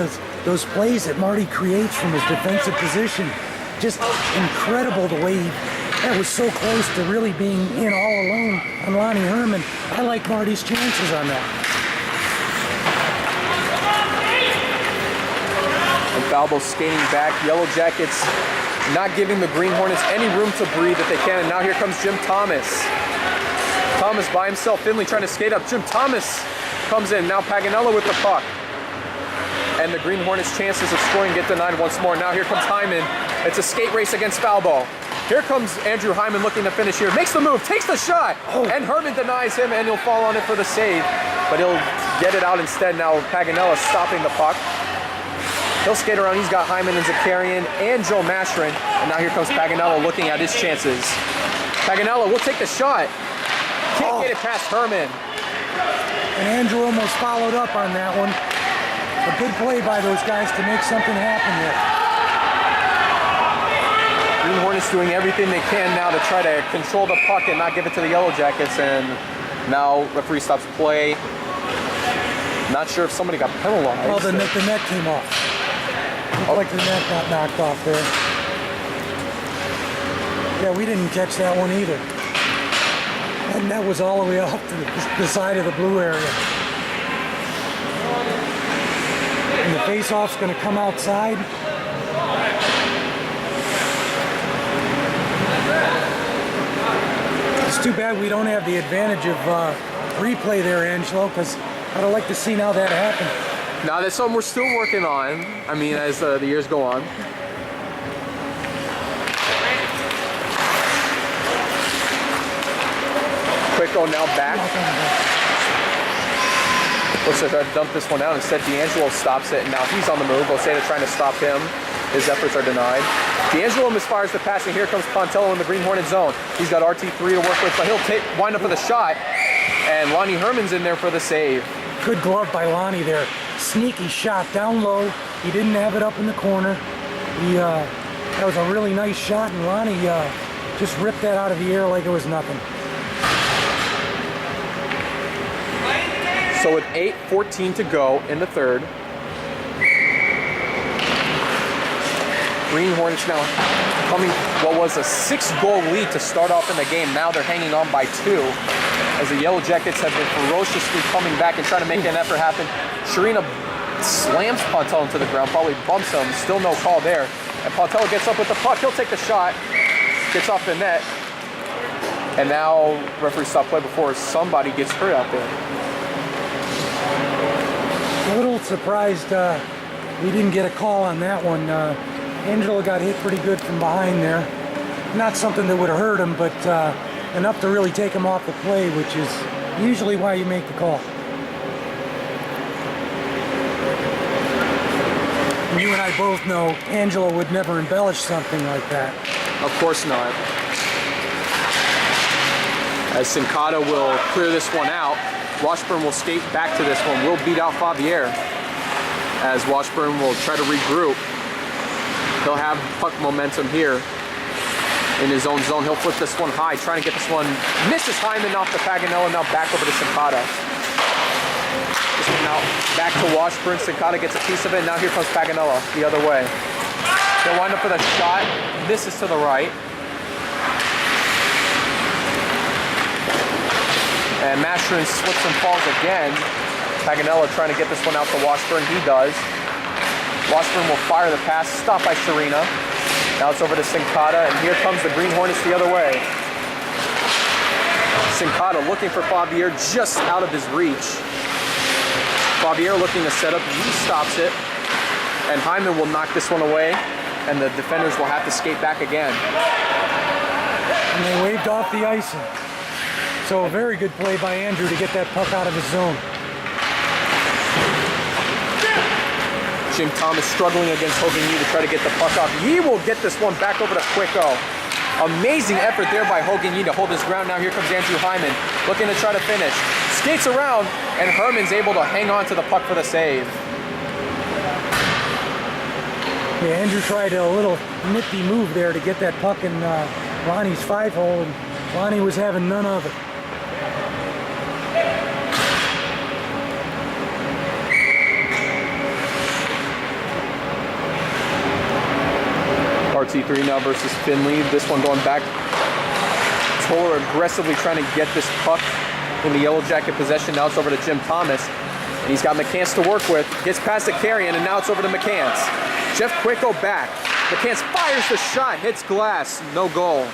those plays that Marty creates from his defensive position, just incredible the way that was so close to really being in all alone on Lonnie Herman. I like Marty's chances on that. And Falbo skating back. Yellow Jackets not giving the Green Hornets any room to breathe if they can. And now here comes Jim Thomas. Thomas by himself. Finley trying to skate up. Jim Thomas comes in. Now Paganella with the puck. And the Green Hornets' chances of scoring get denied once more. Now here comes Hyman. It's a skate race against Falbo. Here comes Andrew Hyman looking to finish here. Makes the move, takes the shot. And Herman denies him, and he'll fall on it for the save. But he'll get it out instead. Now Paganella stopping the puck. He'll skate around. He's got Hyman and Zakarian and Joe Mashrin. And now here comes Paganella looking at his chances. Paganella will take the shot. Can't get it past Herman. And Andrew almost followed up on that one. A good play by those guys to make something happen here. Green Hornets Hornets doing everything they can now to try to control the puck and not give it to the Yellow Jackets, and now referee stops play. Not sure if somebody got penalized. Well, the net came off. Looked like the net got knocked off there. Yeah, we didn't catch that one either. And that was all the way off to the side of the blue area. And the face-off's going to come outside. It's too bad we don't have the advantage of replay there, Angelo, because I'd like to see how that happened. Now that's something we're still working on. I mean, as the years go on. Quicko now back. Looks like I've dumped this one out. Instead, D'Angelo stops it, and now he's on the move. Oseda trying to stop him. His efforts are denied. D'Angelo misfires the pass, and here comes Pontello in the Green Hornet zone. He's got RT3 to work with, but he'll wind up with a shot. And Lonnie Herman's in there for the save. Good glove by Lonnie there. Sneaky shot down low. He didn't have it up in the corner. That was a really nice shot, and Lonnie just ripped that out of the air like it was nothing. So with 8:14 to go in the third, Green Hornets now coming what was a 6-goal lead to start off in the game. Now they're hanging on by 2 as the Yellow Jackets have been ferociously coming back and trying to make an effort happen. Sharina slams Pontello into the ground, probably bumps him, still no call there. And Pontello gets up with the puck, he'll take the shot, gets off the net. And now referee stopped play before somebody gets hurt out there. A little surprised we didn't get a call on that one. Angelo got hit pretty good from behind there. Not something that would have hurt him, but enough to really take him off the play, which is usually why you make the call. And you and I both know Angelo would never embellish something like that. Of course not. As Sincata will clear this one out, Washburn will skate back to this one. Will beat out Favier as Washburn will try to regroup. He'll have puck momentum here in his own zone. He'll flip this one high, trying to get this one. Misses Hyman off the Paganella, now back over to Sincata. This one now back to Washburn. Sincata gets a piece of it. Now here comes Paganella the other way. He'll wind up with a shot. Misses to the right. And Mastrin slips and falls again. Paganella trying to get this one out to Washburn. He does. Washburn will fire the pass. Stopped by Sharina. Now it's over to Sincata, and here comes the Green Hornets the other way. Sincata looking for Favier just out of his reach. Favier looking to set up. He stops it. And Hyman will knock this one away, and the defenders will have to skate back again. And they waved off the icing. So a very good play by Andrew to get that puck out of his zone. Jim Thomas struggling against Hogan Yee to try to get the puck off. Yee will get this one back over to Quicko. Amazing effort there by Hogan Yee to hold his ground. Now here comes Andrew Hyman looking to try to finish. Skates around, and Herman's able to hang on to the puck for the save. Yeah, Andrew tried a little nifty move there to get that puck in Lonnie's 5-hole, and Lonnie was having none of it. RT3 now versus Finley. This one going back. Toller aggressively trying to get this puck in the Yellow Jacket possession. Now it's over to Jim Thomas. And he's got McCants to work with. Gets past the carrion, and now it's over to McCants. Jeff Quicko back. McCants fires the shot, hits glass, no goal.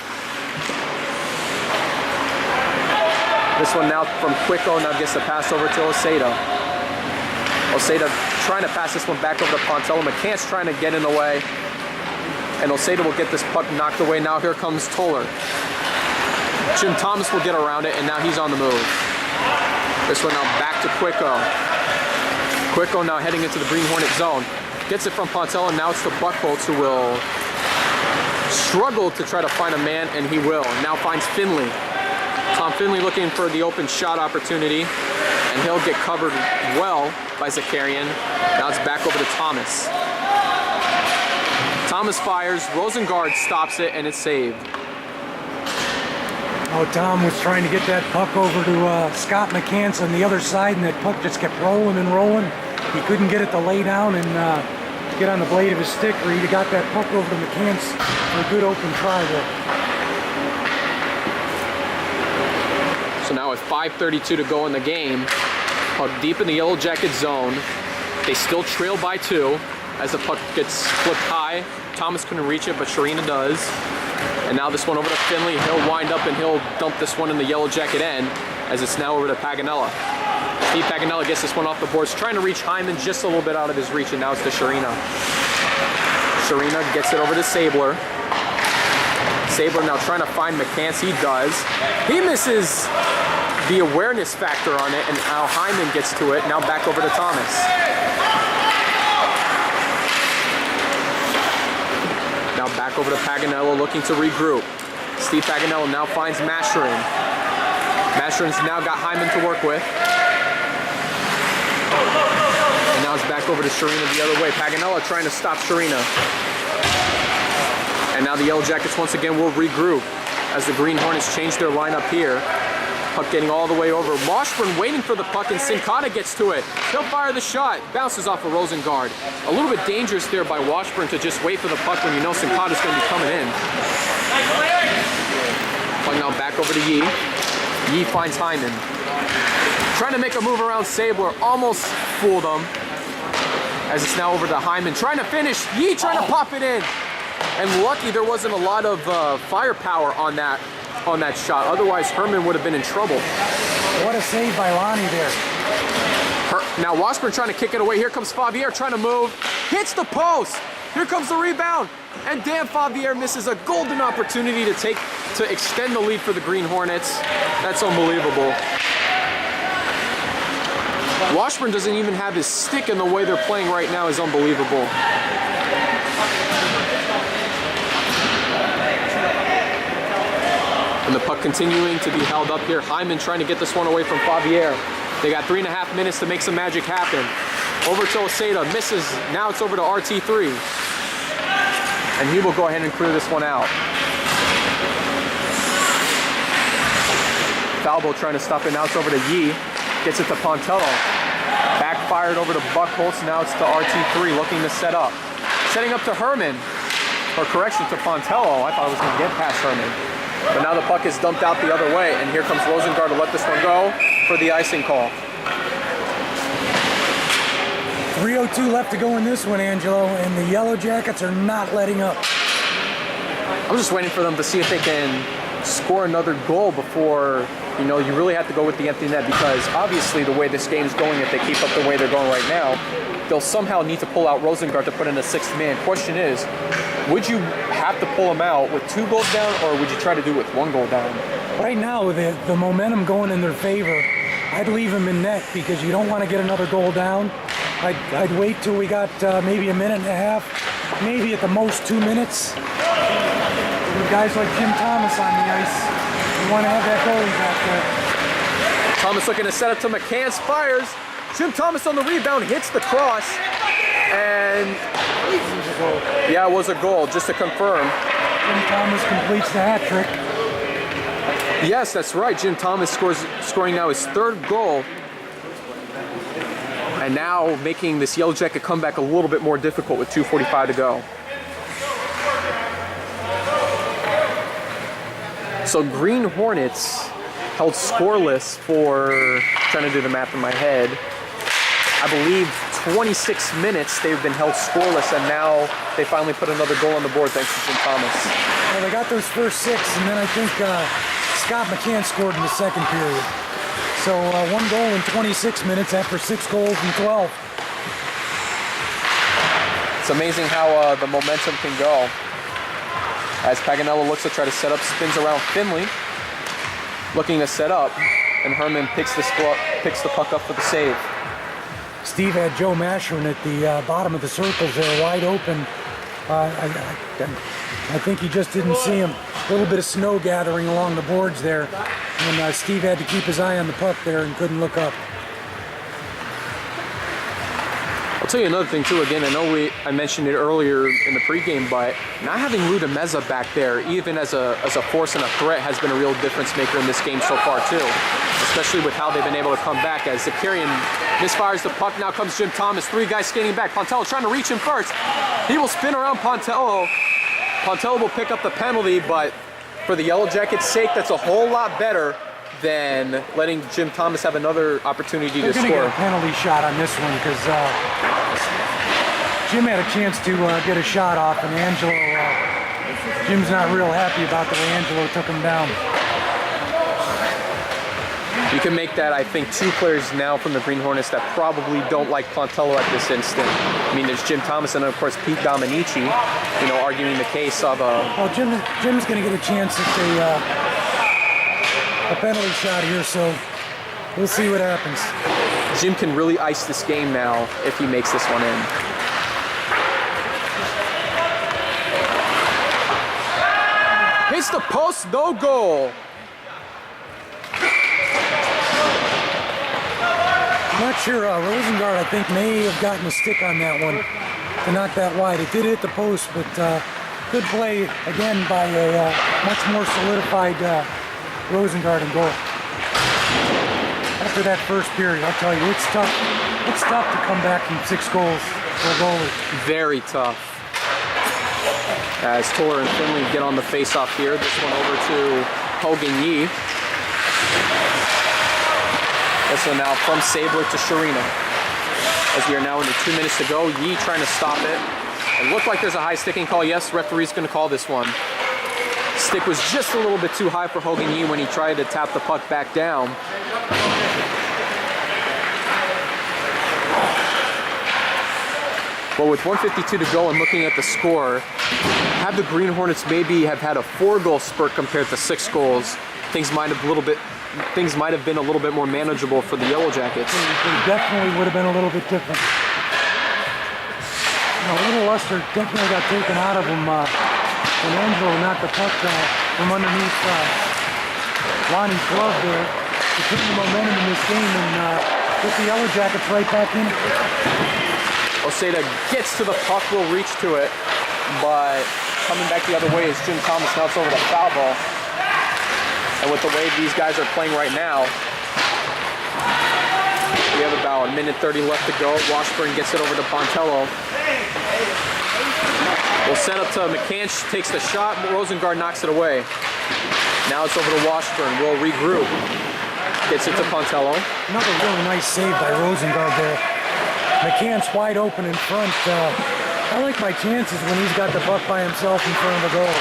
This one now from Quicko, now gets the pass over to Oseda. Oseda trying to pass this one back over to Pontello. McCants trying to get in the way. And Oseda will get this puck knocked away. Now here comes Toller. Jim Thomas will get around it, and now he's on the move. This one now back to Quicko. Quicko now heading into the Green Hornet zone. Gets it from Pontello, and now it's the Buckbolts who will struggle to try to find a man, and he will. Now finds Finley. Tom Finley looking for the open shot opportunity, and he'll get covered well by Zakarian. Now it's back over to Thomas. Thomas fires, Rosengard stops it, and it's saved. Oh, Tom was trying to get that puck over to Scott McCants on the other side, and that puck just kept rolling and rolling. He couldn't get it to lay down and get on the blade of his stick, or he'd got that puck over to McCants for a good open try there. So now with 5:32 to go in the game, puck deep in the Yellow Jacket zone. They still trail by 2 as the puck gets flipped high. Thomas couldn't reach it, but Sharina does. And now this one over to Finley. He'll wind up and he'll dump this one in the Yellow Jacket end as it's now over to Paganella. Steve Paganella gets this one off the boards, trying to reach Hyman just a little bit out of his reach, and now it's to Sharina. Sharina gets it over to Sabler. Sabler now trying to find McCants. He does. He misses the awareness factor on it, and now Hyman gets to it. Now back over to Thomas. Now back over to Paganella looking to regroup. Steve Paganella now finds Masherin. Masherin's now got Hyman to work with. And now it's back over to Sharina the other way. Paganella trying to stop Sharina. And now the Yellow Jackets once again will regroup as the Green Hornets change their lineup here. Puck getting all the way over. Washburn waiting for the puck, and Sincata gets to it. He'll fire the shot. Bounces off of Rosengard. A little bit dangerous there by Washburn to just wait for the puck when you know Sincata's going to be coming in. Puck now back over to Yee. Yee finds Hyman. Trying to make a move around Sabler. Almost fooled him. As it's now over to Hyman. Trying to finish. Yee trying to pop it in. And lucky there wasn't a lot of firepower on that shot. Otherwise, Herman would have been in trouble. What a save by Lonnie there. Now Washburn trying to kick it away. Here comes Favier trying to move. Hits the post. Here comes the rebound. And Dan Favier misses a golden opportunity to extend the lead for the Green Hornets. That's unbelievable. Washburn doesn't even have his stick, and the way they're playing right now is unbelievable. And the puck continuing to be held up here. Hyman trying to get this one away from Favier. They got 3.5 minutes to make some magic happen. Over to Oseda, misses. Now it's over to RT3. And he will go ahead and clear this one out. Falbo trying to stop it. Now it's over to Yee. Gets it to Pontello. Backfired over to Buchholz. Now it's to RT3 looking to set up. Setting up to Herman. Or correction, to Pontello. I thought it was going to get past Herman. But now the puck is dumped out the other way, and here comes Rosengard to let this one go for the icing call. 3:02 left to go in this one, Angelo, and the Yellow Jackets are not letting up. I'm just waiting for them to see if they can score another goal before, you really have to go with the empty net, because obviously the way this game is going, if they keep up the way they're going right now, they'll somehow need to pull out Rosengard to put in a 6th man. Question is, would you have to pull him out with 2 goals down, or would you try to do it with 1 goal down? Right now, with the momentum going in their favor, I'd leave him in net, because you don't want to get another goal down. I'd wait till we got maybe 1.5 minutes, maybe at the most 2 minutes. With guys like Jim Thomas on the ice, you want to have that goalie back there. Thomas looking to set up to McCants, fires. Jim Thomas on the rebound, hits the cross, and yeah, it was a goal, just to confirm. Jim Thomas completes the hat trick. Yes, that's right. Jim Thomas scoring now his 3rd goal, and now making this Yellow Jacket comeback a little bit more difficult with 2:45 to go. So Green Hornets held scoreless for, trying to do the math in my head, I believe 26 minutes they've been held scoreless, and now they finally put another goal on the board thanks to Jim Thomas. Well, they got those first 6, and then I think Scott McCann scored in the 2nd period. So 1 goal in 26 minutes after 6 goals in 12. It's amazing how the momentum can go. As Paganella looks to try to set up, spins around Finley, looking to set up, and Herman picks the puck up for the save. Steve had Joe Masherin at the bottom of the circles there, wide open. I think he just didn't see him. A little bit of snow gathering along the boards there, and Steve had to keep his eye on the puck there and couldn't look up. I'll tell you another thing too. Again, I mentioned it earlier in the pregame, but not having Luda Meza back there, even as a force and a threat, has been a real difference maker in this game so far too. Especially with how they've been able to come back. As Zakarian misfires the puck, now comes Jim Thomas. 3 guys skating back. Pontello trying to reach him first. He will spin around Pontello. Pontello will pick up the penalty, but for the Yellow Jackets' sake, that's a whole lot better than letting Jim Thomas have another opportunity to score. They're going to get a penalty shot on this one because Jim had a chance to get a shot off, and Angelo, Jim's not real happy about the way Angelo took him down. You can make that, I think, 2 players now from the Green Hornets that probably don't like Pontello at this instant. I mean, there's Jim Thomas and, of course, Pete Dominici, arguing the case of Well, Jim's going to get a chance at a penalty shot here, so we'll see what happens. Jim can really ice this game now if he makes this one in. Hits the post, no goal. I'm not sure. Rosengard, I think, may have gotten a stick on that one to knock that wide. It did hit the post, but good play again by a much more solidified Rosengard in goal. After that first period, I'll tell you, it's tough. It's tough to come back from 6 goals for a goalie. Very tough. As Toller and Finley get on the face-off here. This one over to Hogan Yee. This one now from Sabler to Sharina. As we are now into 2 minutes to go, Yee trying to stop it. It looked like there's a high sticking call. Yes, referee's going to call this one. Stick was just a little bit too high for Hogan Yee when he tried to tap the puck back down. But with 1:52 to go and looking at the score, had the Green Hornets maybe have had a 4-goal spurt compared to 6 goals, things might have been a little bit more manageable for the Yellow Jackets. It definitely would have been a little bit different. A little luster definitely got taken out of him when Angelo knocked the puck from underneath Lonnie's glove there to put the momentum in this game and get the Yellow Jackets right back in. Oseda gets to the puck, will reach to it, but coming back the other way is Jim Thomas. Now it's over the foul ball. And with the way these guys are playing right now, we have about 1:30 left to go. Washburn gets it over to Pontello. We'll set up to McCann, takes the shot, Rosengard knocks it away. Now it's over to Washburn, we'll regroup. Gets it to Pontello. Another really nice save by Rosengard there. McCann's wide open in front. I like my chances when he's got the puck by himself in front of the goal.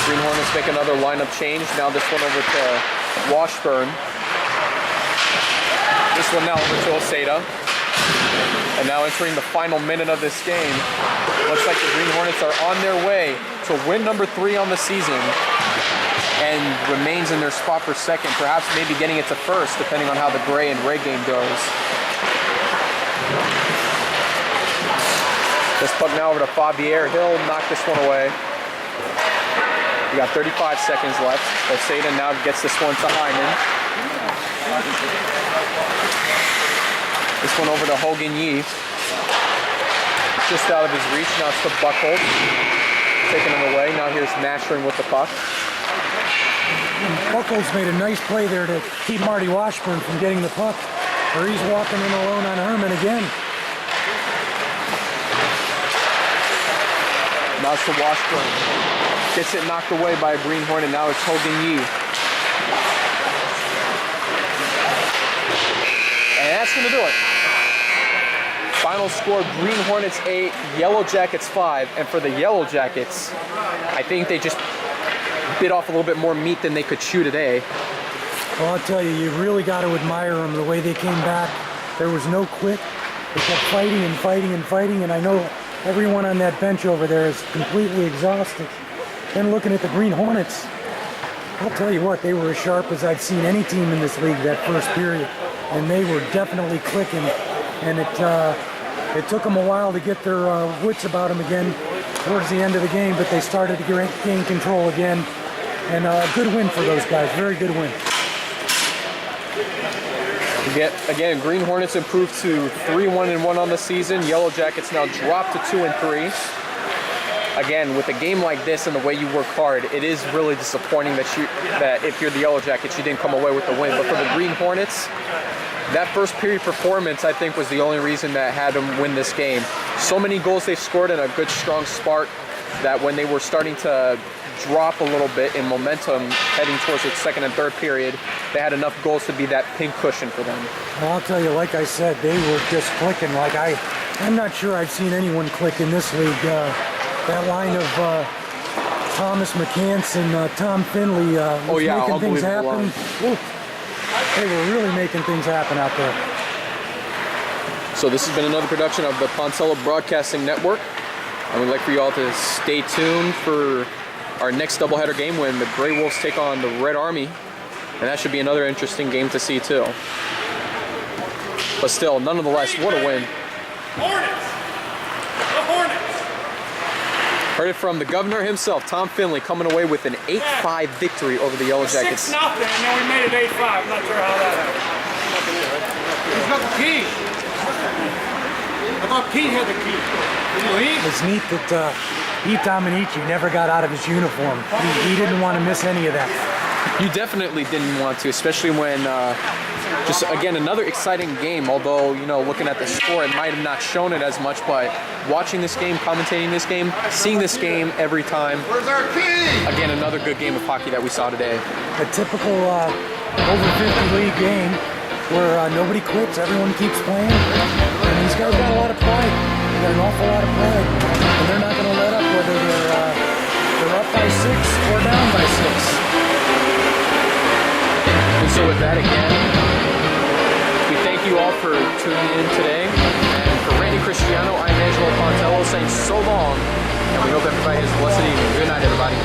Green Hornets make another lineup change. Now this one over to Washburn. This one now over to Oseda. And now entering the final minute of this game. Looks like the Green Hornets are on their way to win number 3 on the season and remains in their spot for second, perhaps maybe getting it to first, depending on how the Gray and Ray game goes. This puck now over to Fabier. He'll knock this one away. We got 35 seconds left. Oseda now gets this one to Hyman. This one over to Hogan Yee. Just out of his reach. Now it's to Buckhold. Taking him away. Now here's Nashrin with the puck. Buckhold's made a nice play there to keep Marty Washburn from getting the puck, or he's walking in alone on Herman again. Now it's to Washburn. Gets it knocked away by a Green Hornet. Now it's Hogan Yee. And that's going to do it. Final score, Green Hornets 8, Yellow Jackets 5. And for the Yellow Jackets, I think they just bit off a little bit more meat than they could chew today. Well, I'll tell you, you really got to admire them, the way they came back. There was no quit. They kept fighting and fighting and fighting, and I know everyone on that bench over there is completely exhausted. Then looking at the Green Hornets, I'll tell you what, they were as sharp as I've seen any team in this league that first period. And they were definitely clicking, and it took them a while to get their wits about them again towards the end of the game, but they started to gain control again. And a good win for those guys, very good win. Again, Green Hornets improved to 3-1-1 on the season. Yellow Jackets now dropped to 2-3. Again, with a game like this and the way you work hard, it is really disappointing that if you're the Yellow Jackets, you didn't come away with the win. But for the Green Hornets, that first period performance, I think, was the only reason that had them win this game. So many goals they scored and a good, strong spark that when they were starting to drop a little bit in momentum heading towards the second and third period, they had enough goals to be that pin cushion for them. Well, I'll tell you, like I said, they were just clicking. Like I'm not sure I've seen anyone click in this league. That line of Thomas McCants and Tom Finley was making things happen. They were really making things happen out there. So this has been another production of the Poncello Broadcasting Network. And we'd like for you all to stay tuned for our next doubleheader game when the Grey Wolves take on the Red Army. And that should be another interesting game to see too. But still, nonetheless, what a win. Hornets! The Hornets! Heard it from the governor himself, Tom Finley, coming away with an 8-5 victory over the Yellow Jackets. 6-0, and then we made it 8-5. I'm not sure how that happened. He's got the key. I thought Pete had the key. Did you leave? It's neat that Pete Dominici never got out of his uniform. He didn't want to miss any of that. You definitely didn't want to, especially when just, again, another exciting game, although, you know, looking at the score, it might have not shown it as much, but watching this game, commentating this game, seeing this game every time. Where's our key? Again, another good game of hockey that we saw today. A typical over 50 league game where nobody quits, everyone keeps playing. And these guys got a lot of pride. They got an awful lot of pride. And they're not going to let up whether they're up by 6 or down by 6. And so with that, again, we thank you all for tuning in today. And for Randy Cristiano, I'm Angelo Poncello saying so long, and we hope everybody has a blessed evening. Good night, everybody.